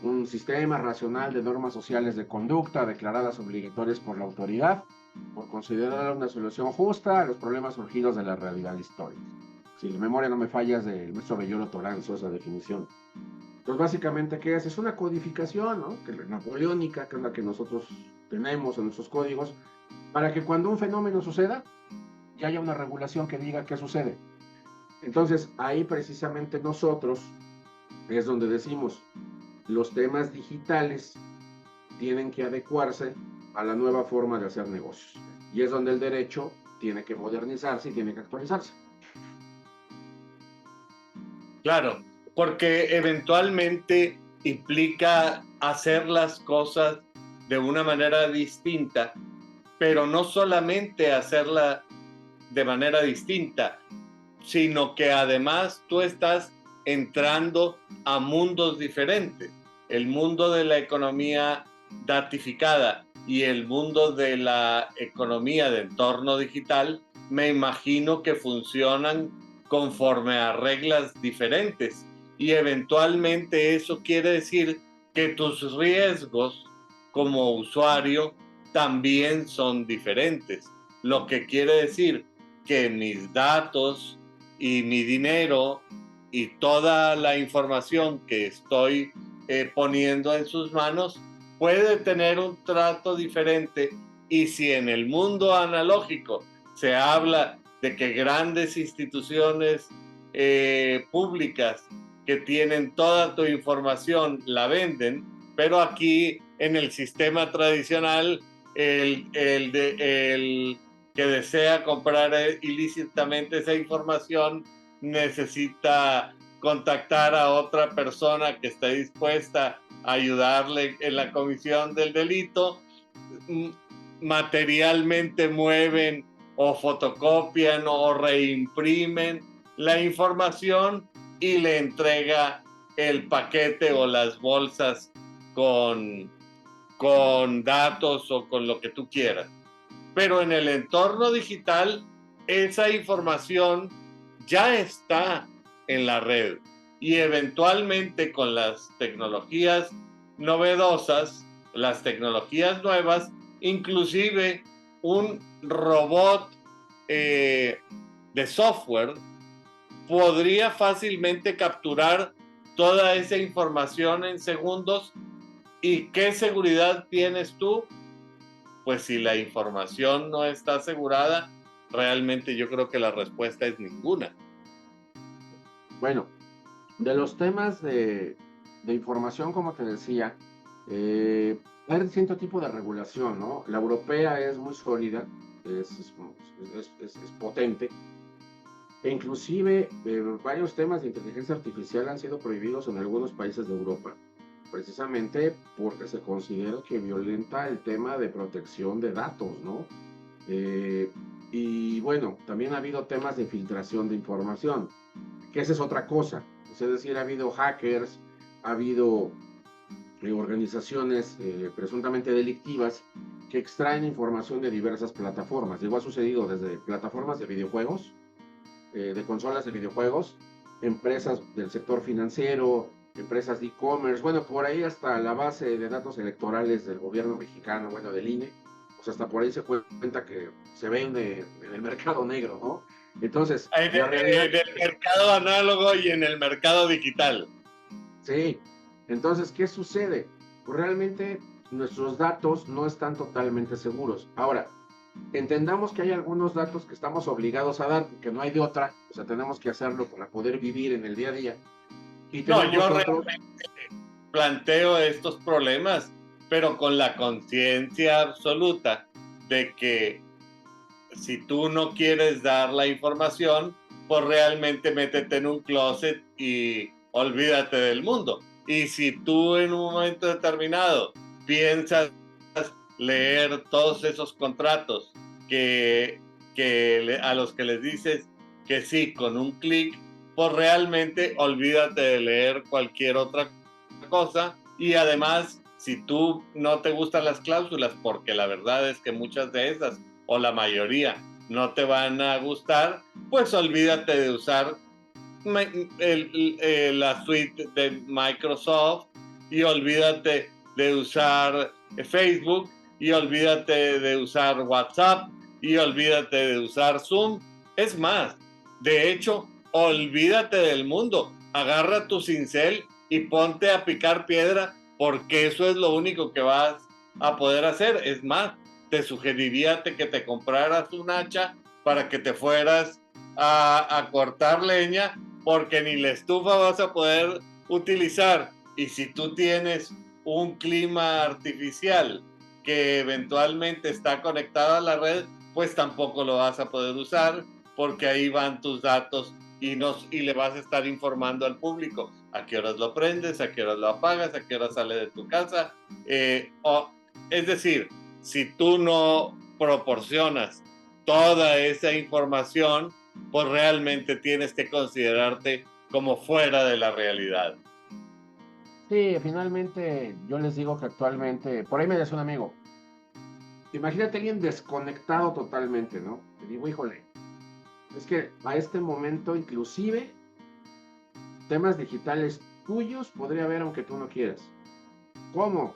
Un sistema racional de normas sociales de conducta declaradas obligatorias por la autoridad, por considerarla una solución justa a los problemas surgidos de la realidad histórica. Si la memoria no me falla, es del maestro Belloro Toranzo esa definición. Entonces, básicamente, ¿qué es? Es una codificación, ¿no? Que es napoleónica, que es la que nosotros tenemos en nuestros códigos, para que cuando un fenómeno suceda, ya haya una regulación que diga qué sucede. Entonces, ahí precisamente nosotros es donde decimos, los temas digitales tienen que adecuarse a la nueva forma de hacer negocios. Y es donde el derecho tiene que modernizarse y tiene que actualizarse. Claro, porque eventualmente implica hacer las cosas de una manera distinta, pero no solamente hacerla de manera distinta, sino que además tú estás entrando a mundos diferentes. El mundo de la economía datificada y el mundo de la economía de entorno digital, me imagino que funcionan conforme a reglas diferentes, y eventualmente eso quiere decir que tus riesgos como usuario también son diferentes, lo que quiere decir que mis datos y mi dinero y toda la información que estoy poniendo en sus manos puede tener un trato diferente. Y si en el mundo analógico se habla de que grandes instituciones públicas que tienen toda tu información la venden, pero aquí en el sistema tradicional el que desea comprar ilícitamente esa información necesita contactar a otra persona que esté dispuesta a ayudarle en la comisión del delito. Materialmente mueven o fotocopian o reimprimen la información y le entrega el paquete o las bolsas con datos o con lo que tú quieras. Pero en el entorno digital, esa información ya está en la red, y eventualmente con las tecnologías novedosas, las tecnologías nuevas, inclusive un robot de software podría fácilmente capturar toda esa información en segundos. ¿Y qué seguridad tienes tú? Pues si la información no está asegurada, realmente yo creo que la respuesta es ninguna. Bueno, de los temas de información, como te decía, hay distinto tipo de regulación, ¿no? La europea es muy sólida, es potente, e inclusive varios temas de inteligencia artificial han sido prohibidos en algunos países de Europa, precisamente porque se considera que violenta el tema de protección de datos, ¿no? Y bueno, también ha habido temas de filtración de información, que esa es otra cosa. Es decir, ha habido hackers, ha habido organizaciones presuntamente delictivas que extraen información de diversas plataformas. Digo, ha sucedido desde plataformas de videojuegos, de consolas de videojuegos, empresas del sector financiero, empresas de e-commerce, bueno, por ahí hasta la base de datos electorales del gobierno mexicano, bueno, del INE, pues hasta por ahí se cuenta que se vende en el mercado negro, ¿no? Entonces, en el mercado análogo y en el mercado digital. Sí, entonces, ¿qué sucede? Pues realmente nuestros datos no están totalmente seguros. Ahora, entendamos que hay algunos datos que estamos obligados a dar, porque no hay de otra, o sea, tenemos que hacerlo para poder vivir en el día a día. Y no, yo otros... realmente planteo estos problemas, pero con la conciencia absoluta de que si tú no quieres dar la información, pues realmente métete en un closet y olvídate del mundo. Y si tú en un momento determinado piensas leer todos esos contratos a los que les dices que sí con un clic, pues realmente olvídate de leer cualquier otra cosa. Y además, si tú no te gustan las cláusulas, porque la verdad es que muchas de esas o la mayoría no te van a gustar, pues olvídate de usar la suite de Microsoft, y olvídate de usar Facebook, y olvídate de usar WhatsApp, y olvídate de usar Zoom. Es más, de hecho, olvídate del mundo. Agarra tu cincel y ponte a picar piedra, porque eso es lo único que vas a poder hacer. Es más, te sugeriría que te compraras un hacha para que te fueras a cortar leña, porque ni la estufa vas a poder utilizar. Y si tú tienes un clima artificial que eventualmente está conectado a la red, pues tampoco lo vas a poder usar, porque ahí van tus datos y le vas a estar informando al público a qué horas lo prendes, a qué horas lo apagas, a qué horas sale de tu casa. Es decir, si tú no proporcionas toda esa información, pues realmente tienes que considerarte como fuera de la realidad. Sí, finalmente yo les digo que actualmente, por ahí me decía un amigo, imagínate a alguien desconectado totalmente, ¿no? Te digo, híjole, es que a este momento inclusive temas digitales tuyos podría haber aunque tú no quieras. ¿Cómo?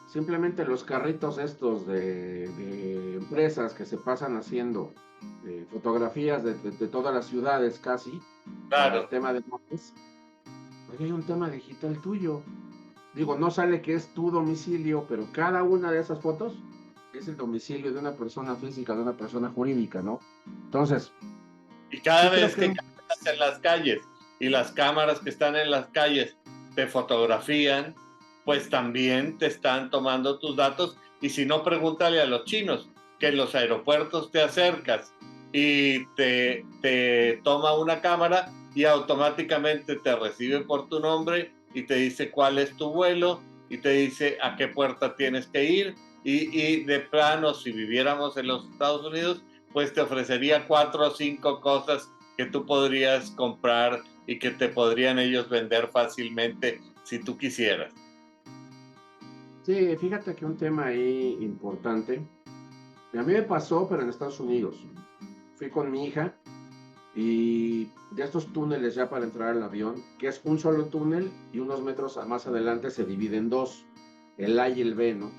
Simplemente los carritos estos de empresas que se pasan haciendo fotografías de todas las ciudades casi para el Claro. tema de móviles. Oye, hay un tema digital tuyo. Digo, no sale que es tu domicilio, pero cada una de esas fotos es el domicilio de una persona física, de una persona jurídica, ¿no? Entonces, Y cada sí creo vez que que caminas en las calles y las cámaras que están en las calles te fotografían, pues también te están tomando tus datos. Y si no, pregúntale a los chinos, que en los aeropuertos te acercas y te toma una cámara y automáticamente te recibe por tu nombre y te dice cuál es tu vuelo y te dice a qué puerta tienes que ir. Y de plano, si viviéramos en los Estados Unidos, pues te ofrecería 4 o 5 cosas que tú podrías comprar y que te podrían ellos vender fácilmente si tú quisieras. sí, fíjate que un tema ahí importante, a mí me pasó, pero en Estados Unidos. Fui con mi hija y de estos túneles ya para entrar al avión, que es un solo túnel y unos metros más adelante se divide en dos, el A y el B, ¿no?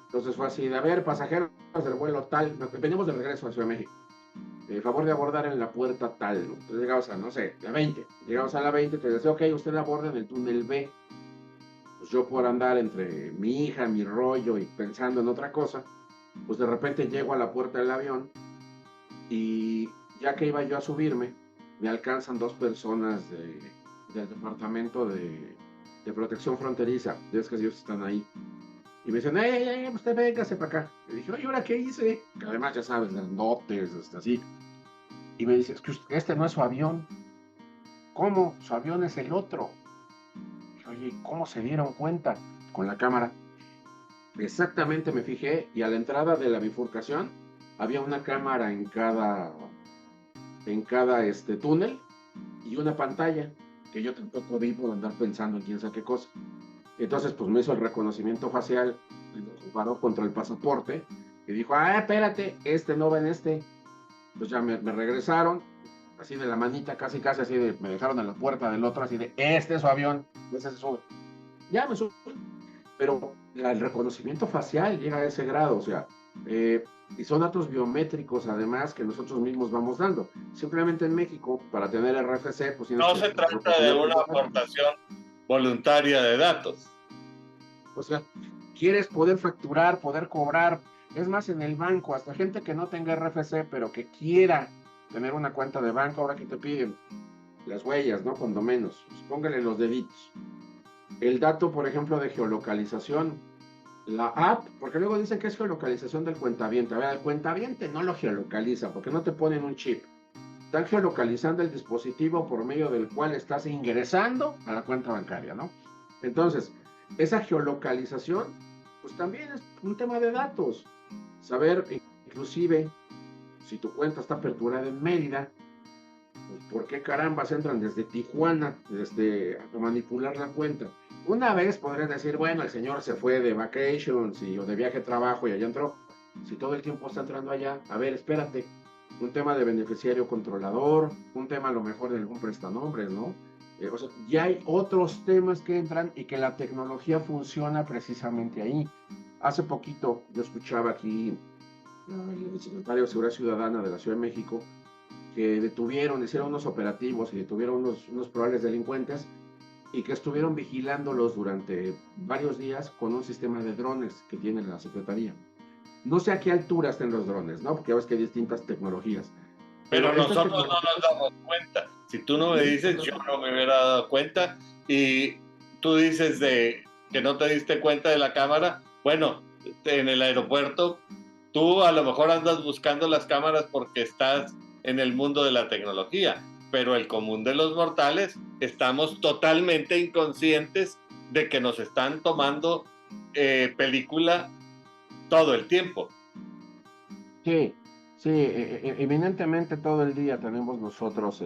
Entonces fue así, de a ver, pasajeros del vuelo tal, venimos de regreso a Ciudad de México, favor de abordar en la puerta tal, ¿no? Entonces llegamos a, no sé, la 20, llegamos a la 20, te decía, ok, usted aborda en el túnel B. Pues yo por andar entre mi hija, mi rollo y pensando en otra cosa, pues de repente llego a la puerta del avión y ya que iba yo a subirme, me alcanzan dos personas del departamento de protección fronteriza, es que ellos están ahí. Y me dicen, usted véngase para acá. Le dije, oye, ¿ahora qué hice? Que además, ya sabes, grandotes, así. Y me dice, es que este no es su avión. ¿Cómo? Su avión es el otro. Dije, oye, ¿cómo se dieron cuenta? Con la cámara. Exactamente me fijé y a la entrada de la bifurcación había una cámara en cada túnel y una pantalla que yo tampoco vi por andar pensando en quién sabe qué cosa. Entonces, pues me hizo el reconocimiento facial, lo comparó contra el pasaporte y dijo, espérate, este no va en este. Pues ya me regresaron, así de la manita, casi, casi, así de, me dejaron en la puerta del otro, así de, este es su avión, ese se sube. Ya me sube. Pero el reconocimiento facial llega a ese grado, o sea, y son datos biométricos además que nosotros mismos vamos dando. Simplemente en México, para tener RFC, pues tienes No que se trata de proporcionar tus una datos. aportación voluntaria de datos. O sea, quieres poder facturar, poder cobrar. Es más, en el banco, hasta gente que no tenga RFC, pero que quiera tener una cuenta de banco, ahora que te piden las huellas, ¿no? Cuando menos. Pues póngale los deditos. El dato, por ejemplo, de geolocalización. La app, porque luego dicen que es geolocalización del cuentaviente. A ver, el cuentaviente no lo geolocaliza, porque no te ponen un chip. Están geolocalizando el dispositivo por medio del cual estás ingresando a la cuenta bancaria, ¿no? Entonces, esa geolocalización, pues también es un tema de datos. Saber, inclusive, si tu cuenta está aperturada en Mérida, pues, ¿por qué carambas entran desde Tijuana, a manipular la cuenta? Una vez podrías decir, bueno, el señor se fue de vacations o de viaje de trabajo y allá entró. Si todo el tiempo está entrando allá, a ver, espérate, un tema de beneficiario controlador, un tema a lo mejor de algún prestanombres, ¿no? O sea, ya hay otros temas que entran y que la tecnología funciona precisamente ahí. Hace poquito yo escuchaba aquí el secretario de Seguridad Ciudadana de la Ciudad de México que hicieron unos operativos y detuvieron unos probables delincuentes y que estuvieron vigilándolos durante varios días con un sistema de drones que tiene la Secretaría. No sé a qué altura estén los drones, ¿no? Porque ya ves que hay distintas tecnologías. Pero Estas nosotros no tecnologías... nos damos cuenta. Si tú no me dices, yo no me hubiera dado cuenta. Y tú dices de que no te diste cuenta de la cámara. Bueno, en el aeropuerto, tú a lo mejor andas buscando las cámaras porque estás en el mundo de la tecnología, pero el común de los mortales estamos totalmente inconscientes de que nos están tomando película todo el tiempo. Sí, Sí, eminentemente todo el día tenemos nosotros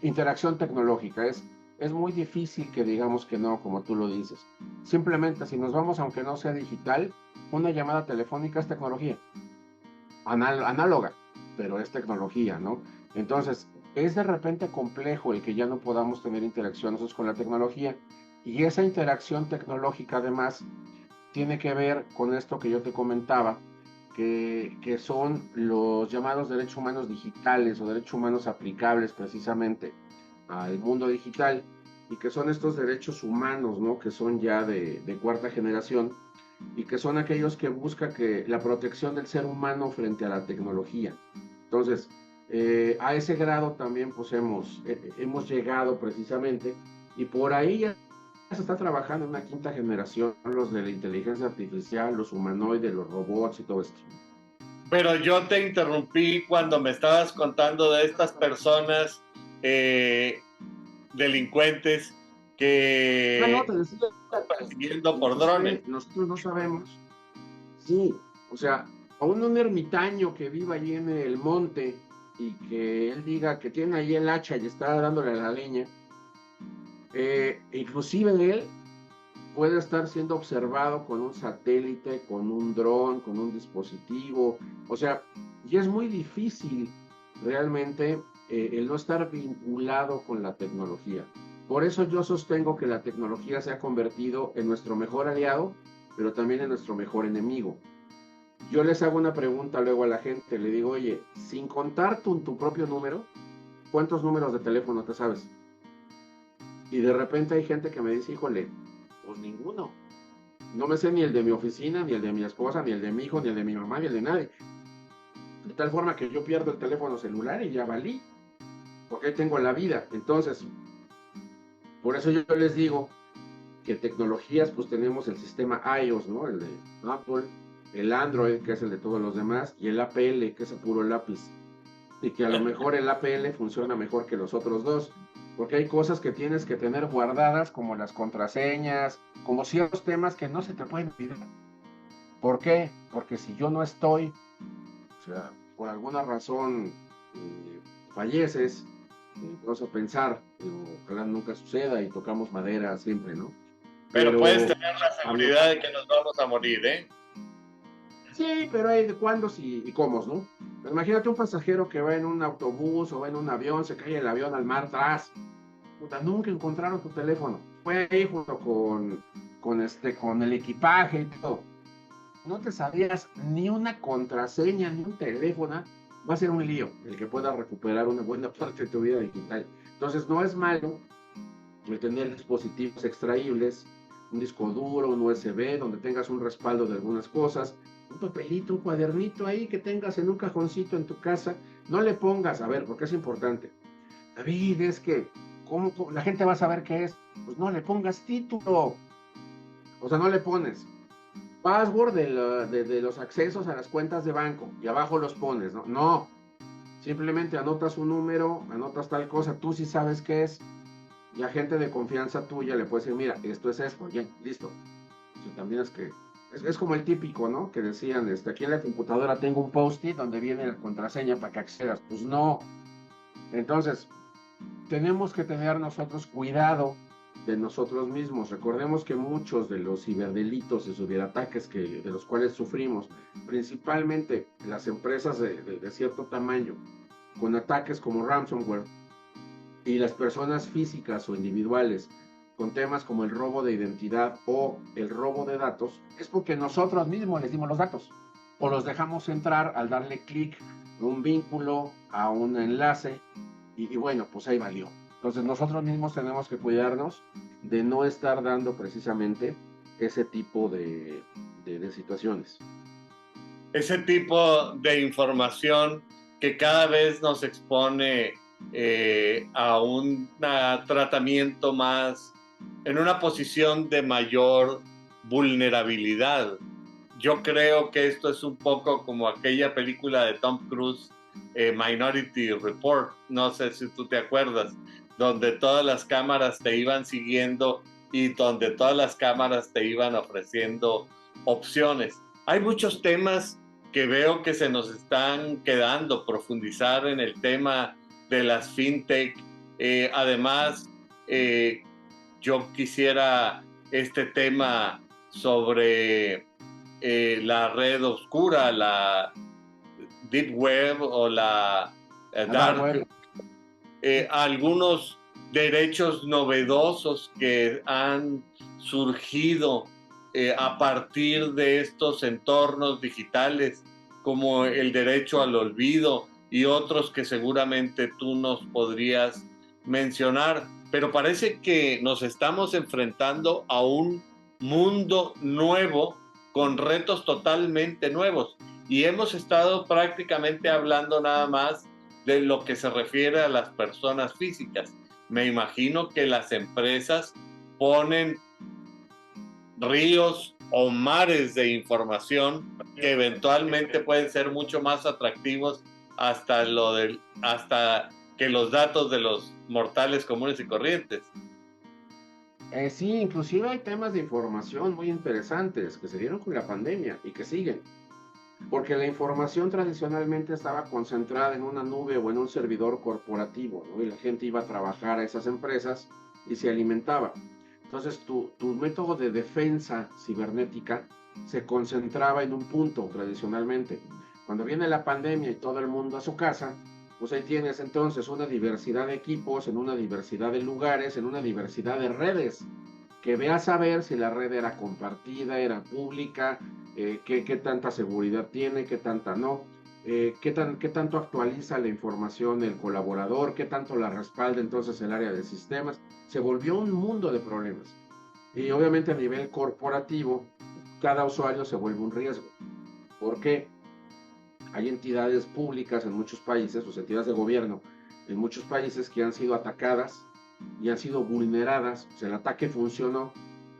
interacción tecnológica. Es muy difícil que digamos que no, como tú lo dices. Simplemente si nos vamos, aunque no sea digital, una llamada telefónica es tecnología, análoga, pero es tecnología, ¿no? Entonces, es de repente complejo el que ya no podamos tener interacción nosotros con la tecnología. Y esa interacción tecnológica además tiene que ver con esto que yo te comentaba, que son los llamados derechos humanos digitales o derechos humanos aplicables precisamente al mundo digital, y que son estos derechos humanos, ¿no? Que son ya de cuarta generación, y que son aquellos que buscan que la protección del ser humano frente a la tecnología. Entonces, a ese grado también pues hemos llegado precisamente, y por ahí ya se está trabajando en una quinta generación, los de la inteligencia artificial, los humanoides, los robots y todo esto. Pero yo te interrumpí cuando me estabas contando de estas personas eh, delincuentes No, que te decía, están persiguiendo por drones. inclusive nosotros no sabemos, sí, o sea, aún un ermitaño que viva allí en el monte y que él diga que tiene ahí el hacha y está dándole a la leña, inclusive él puede estar siendo observado con un satélite, con un dron, con un dispositivo, o sea, y es muy difícil realmente el no estar vinculado con la tecnología. Por eso yo sostengo que la tecnología se ha convertido en nuestro mejor aliado, pero también en nuestro mejor enemigo. Yo les hago una pregunta luego a la gente, le digo, oye, sin contar tu propio número, ¿cuántos números de teléfono te sabes? Y de repente hay gente que me dice, híjole, pues ninguno. No me sé ni el de mi oficina, ni el de mi esposa, ni el de mi hijo, ni el de mi mamá, ni el de nadie. De tal forma que yo pierdo el teléfono celular y ya valí, porque ahí tengo la vida. Entonces, por eso yo les digo que tecnologías, pues tenemos el sistema iOS, ¿no? El de Apple, el Android, que es el de todos los demás, y el APL, que es el puro lápiz. Y que a lo mejor el APL funciona mejor que los otros dos, porque hay cosas que tienes que tener guardadas, como las contraseñas, como ciertos temas que no se te pueden olvidar. ¿Por qué? Porque si yo no estoy, o sea, por alguna razón falleces, vamos a pensar, ojalá nunca suceda y tocamos madera siempre, ¿no? Pero puedes Pero tener la seguridad de que nos vamos a morir, ¿eh? sí, pero hay de cuándos y cómo, ¿no? Pero imagínate un pasajero que va en un autobús o va en un avión, se cae el avión al mar atrás. Puta, nunca encontraron tu teléfono. Fue ahí junto con el equipaje y todo. No te sabías ni una contraseña, ni un teléfono, va a ser un lío el que pueda recuperar una buena parte de tu vida digital. Entonces, no es malo el tener dispositivos extraíbles, un disco duro, un USB, donde tengas un respaldo de algunas cosas, un papelito, un cuadernito ahí que tengas en un cajoncito en tu casa. No le pongas, a ver, porque es importante. David, es que, ¿cómo la gente va a saber qué es? Pues no le pongas título. O sea, no le pones password de los accesos a las cuentas de banco y abajo los pones, ¿no? No, simplemente anotas un número, anotas tal cosa, tú sí sabes qué es, y a gente de confianza tuya le puedes decir, mira, esto es esto, ya, listo. O sea, también es que es como el típico, ¿no? Que decían, aquí en la computadora tengo un post-it donde viene la contraseña para que accedas. Pues no. Entonces, tenemos que tener nosotros cuidado de nosotros mismos. Recordemos que muchos de los ciberdelitos y ciberataques de los cuales sufrimos, principalmente las empresas de cierto tamaño, con ataques como ransomware, y las personas físicas o individuales con temas como el robo de identidad o el robo de datos, es porque nosotros mismos les dimos los datos o los dejamos entrar al darle clic a un vínculo, a un enlace, y bueno, pues ahí valió. Entonces nosotros mismos tenemos que cuidarnos de no estar dando precisamente ese tipo de situaciones. Ese tipo de información que cada vez nos expone a un tratamiento más, en una posición de mayor vulnerabilidad. Yo creo que esto es un poco como aquella película de Tom Cruise, Minority Report, no sé si tú te acuerdas, donde todas las cámaras te iban siguiendo y donde todas las cámaras te iban ofreciendo opciones. Hay muchos temas que veo que se nos están quedando, profundizar en el tema de las fintech. Además, yo quisiera este tema sobre la red oscura, la deep web o la dark web. Algunos derechos novedosos que han surgido a partir de estos entornos digitales, como el derecho al olvido y otros que seguramente tú nos podrías mencionar. Pero parece que nos estamos enfrentando a un mundo nuevo con retos totalmente nuevos. Y hemos estado prácticamente hablando nada más de lo que se refiere a las personas físicas. Me imagino que las empresas ponen ríos o mares de información que eventualmente pueden ser mucho más atractivos hasta que los datos de los mortales comunes y corrientes. Sí, inclusive hay temas de información muy interesantes que se dieron con la pandemia y que siguen. Porque la información tradicionalmente estaba concentrada en una nube o en un servidor corporativo, ¿no? Y la gente iba a trabajar a esas empresas y se alimentaba. Entonces tu método de defensa cibernética se concentraba en un punto tradicionalmente. Cuando viene la pandemia y todo el mundo a su casa, pues ahí tienes entonces una diversidad de equipos, en una diversidad de lugares, en una diversidad de redes, que ve a saber si la red era compartida, era pública, qué tanta seguridad tiene, qué tanta no, qué tanto actualiza la información el colaborador, qué tanto la respalda entonces el área de sistemas. Se volvió un mundo de problemas. Y obviamente a nivel corporativo, cada usuario se vuelve un riesgo. ¿Por qué? Hay entidades públicas en muchos países, o entidades de gobierno en muchos países que han sido atacadas y han sido vulneradas. O sea, el ataque funcionó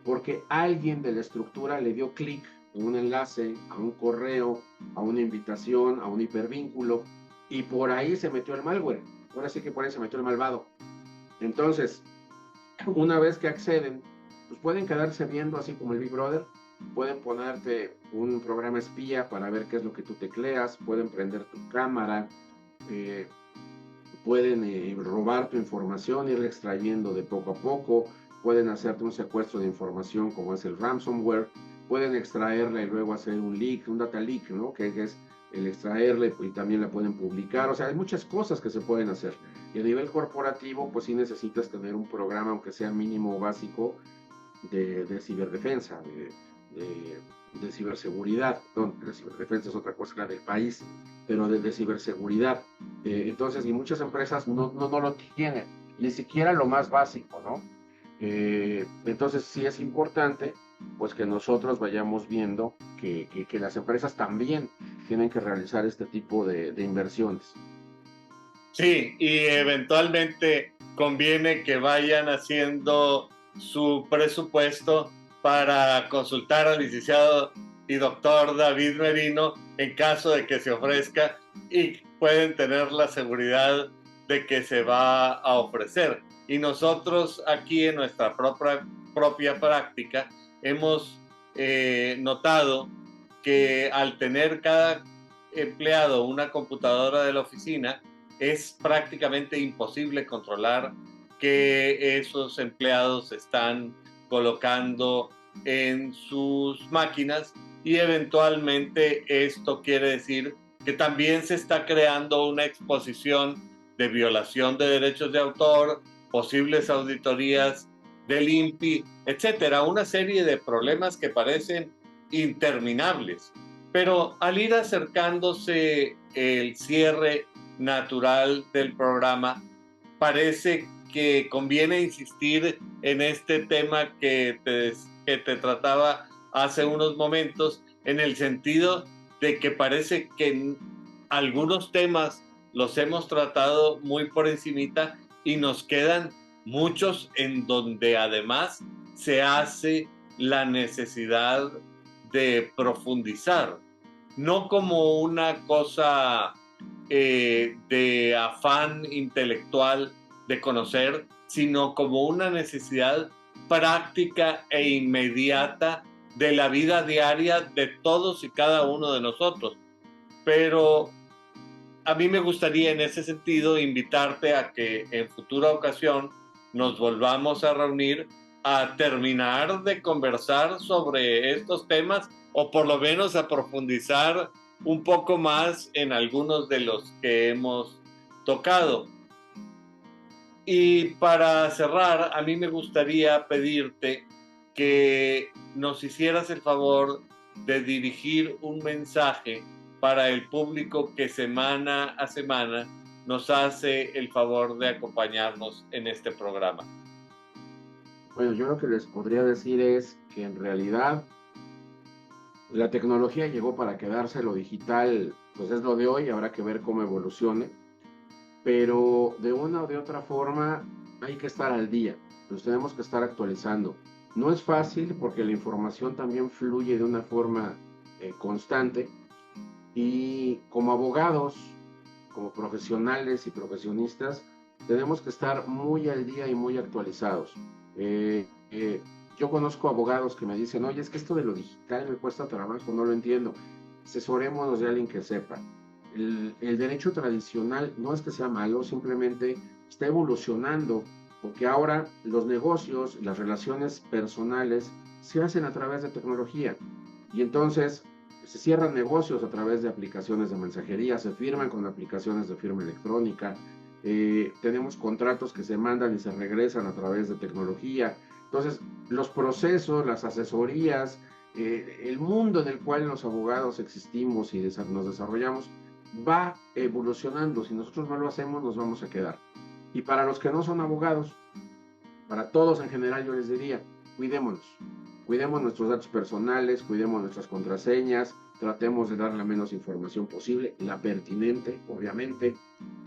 porque alguien de la estructura le dio clic en un enlace, a un correo, a una invitación, a un hipervínculo, y por ahí se metió el malware. Ahora sí que por ahí se metió el malvado. Entonces, una vez que acceden, pues pueden quedarse viendo así como el Big Brother, pueden ponerte un programa espía para ver qué es lo que tú tecleas, pueden prender tu cámara, pueden robar tu información, ir extrayendo de poco a poco, pueden hacerte un secuestro de información como es el ransomware, pueden extraerla y luego hacer un leak, un data leak, ¿no? Que es el extraerla y también la pueden publicar. O sea, hay muchas cosas que se pueden hacer. Y a nivel corporativo, pues sí necesitas tener un programa, aunque sea mínimo o básico, de ciberdefensa, de ciberseguridad. No, la ciberdefensa es otra cosa, la del país, pero de ciberseguridad. Entonces, y muchas empresas no lo tienen, ni siquiera lo más básico, ¿no? Entonces, sí es importante pues que nosotros vayamos viendo que las empresas también tienen que realizar este tipo de inversiones. Sí, y eventualmente conviene que vayan haciendo su presupuesto para consultar al licenciado y doctor David Merino en caso de que se ofrezca, y pueden tener la seguridad de que se va a ofrecer. Y nosotros aquí en nuestra propia práctica hemos notado que al tener cada empleado una computadora de la oficina, es prácticamente imposible controlar que esos empleados están colocando en sus máquinas, y eventualmente esto quiere decir que también se está creando una exposición de violación de derechos de autor, posibles auditorías del INPI, etcétera, una serie de problemas que parecen interminables. Pero al ir acercándose el cierre natural del programa, parece que conviene insistir en este tema que te trataba hace unos momentos, en el sentido de que parece que algunos temas los hemos tratado muy por encimita y nos quedan muchos en donde además se hace la necesidad de profundizar, no como una cosa de afán intelectual de conocer, sino como una necesidad práctica e inmediata de la vida diaria de todos y cada uno de nosotros. pero a mí me gustaría en ese sentido invitarte a que en futura ocasión nos volvamos a reunir a terminar de conversar sobre estos temas o por lo menos a profundizar un poco más en algunos de los que hemos tocado. Y para cerrar, a mí me gustaría pedirte que nos hicieras el favor de dirigir un mensaje para el público que semana a semana nos hace el favor de acompañarnos en este programa. Bueno, yo lo que les podría decir es que en realidad la tecnología llegó para quedarse, lo digital pues es lo de hoy, habrá que ver cómo evolucione, pero de una o de otra forma hay que estar al día, nos tenemos que estar actualizando. No es fácil porque la información también fluye de una forma constante y como abogados, como profesionales y profesionistas, tenemos que estar muy al día y muy actualizados. Eh, eh, yo conozco abogados que me dicen, oye, es que esto de lo digital me cuesta trabajo, no lo entiendo. Asesorémonos de alguien que sepa. El derecho tradicional no es que sea malo, simplemente está evolucionando, porque ahora los negocios, las relaciones personales se hacen a través de tecnología. Y entonces se cierran negocios a través de aplicaciones de mensajería, se firman con aplicaciones de firma electrónica, tenemos contratos que se mandan y se regresan a través de tecnología. Entonces, los procesos, las asesorías, el mundo en el cual los abogados existimos y nos desarrollamos, va evolucionando. Si nosotros no lo hacemos, nos vamos a quedar. Y para los que no son abogados, para todos en general, yo les diría, cuidémonos. Cuidemos nuestros datos personales, cuidemos nuestras contraseñas, tratemos de dar la menos información posible, la pertinente, obviamente.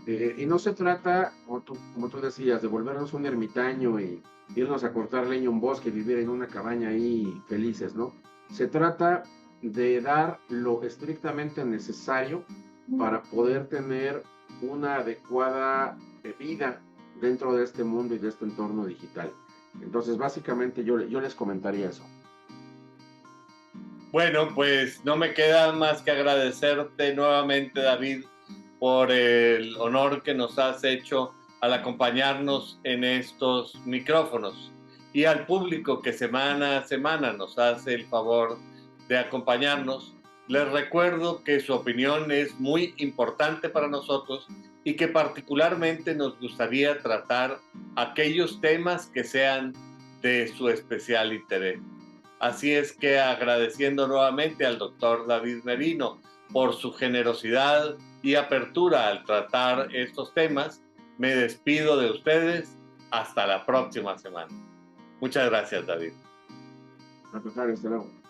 Y no se trata, como tú decías, de volvernos un ermitaño y irnos a cortar leña a un bosque y vivir en una cabaña ahí felices, ¿no? Se trata de dar lo estrictamente necesario para poder tener una adecuada vida dentro de este mundo y de este entorno digital. Entonces, básicamente yo les comentaría eso. Bueno, pues no me queda más que agradecerte nuevamente, David, por el honor que nos has hecho al acompañarnos en estos micrófonos y al público que semana a semana nos hace el favor de acompañarnos. Les recuerdo que su opinión es muy importante para nosotros y que particularmente nos gustaría tratar aquellos temas que sean de su especial interés. Así es que agradeciendo nuevamente al doctor David Merino por su generosidad y apertura al tratar estos temas, me despido de ustedes hasta la próxima semana. Muchas gracias, David. Al contrario, hasta luego.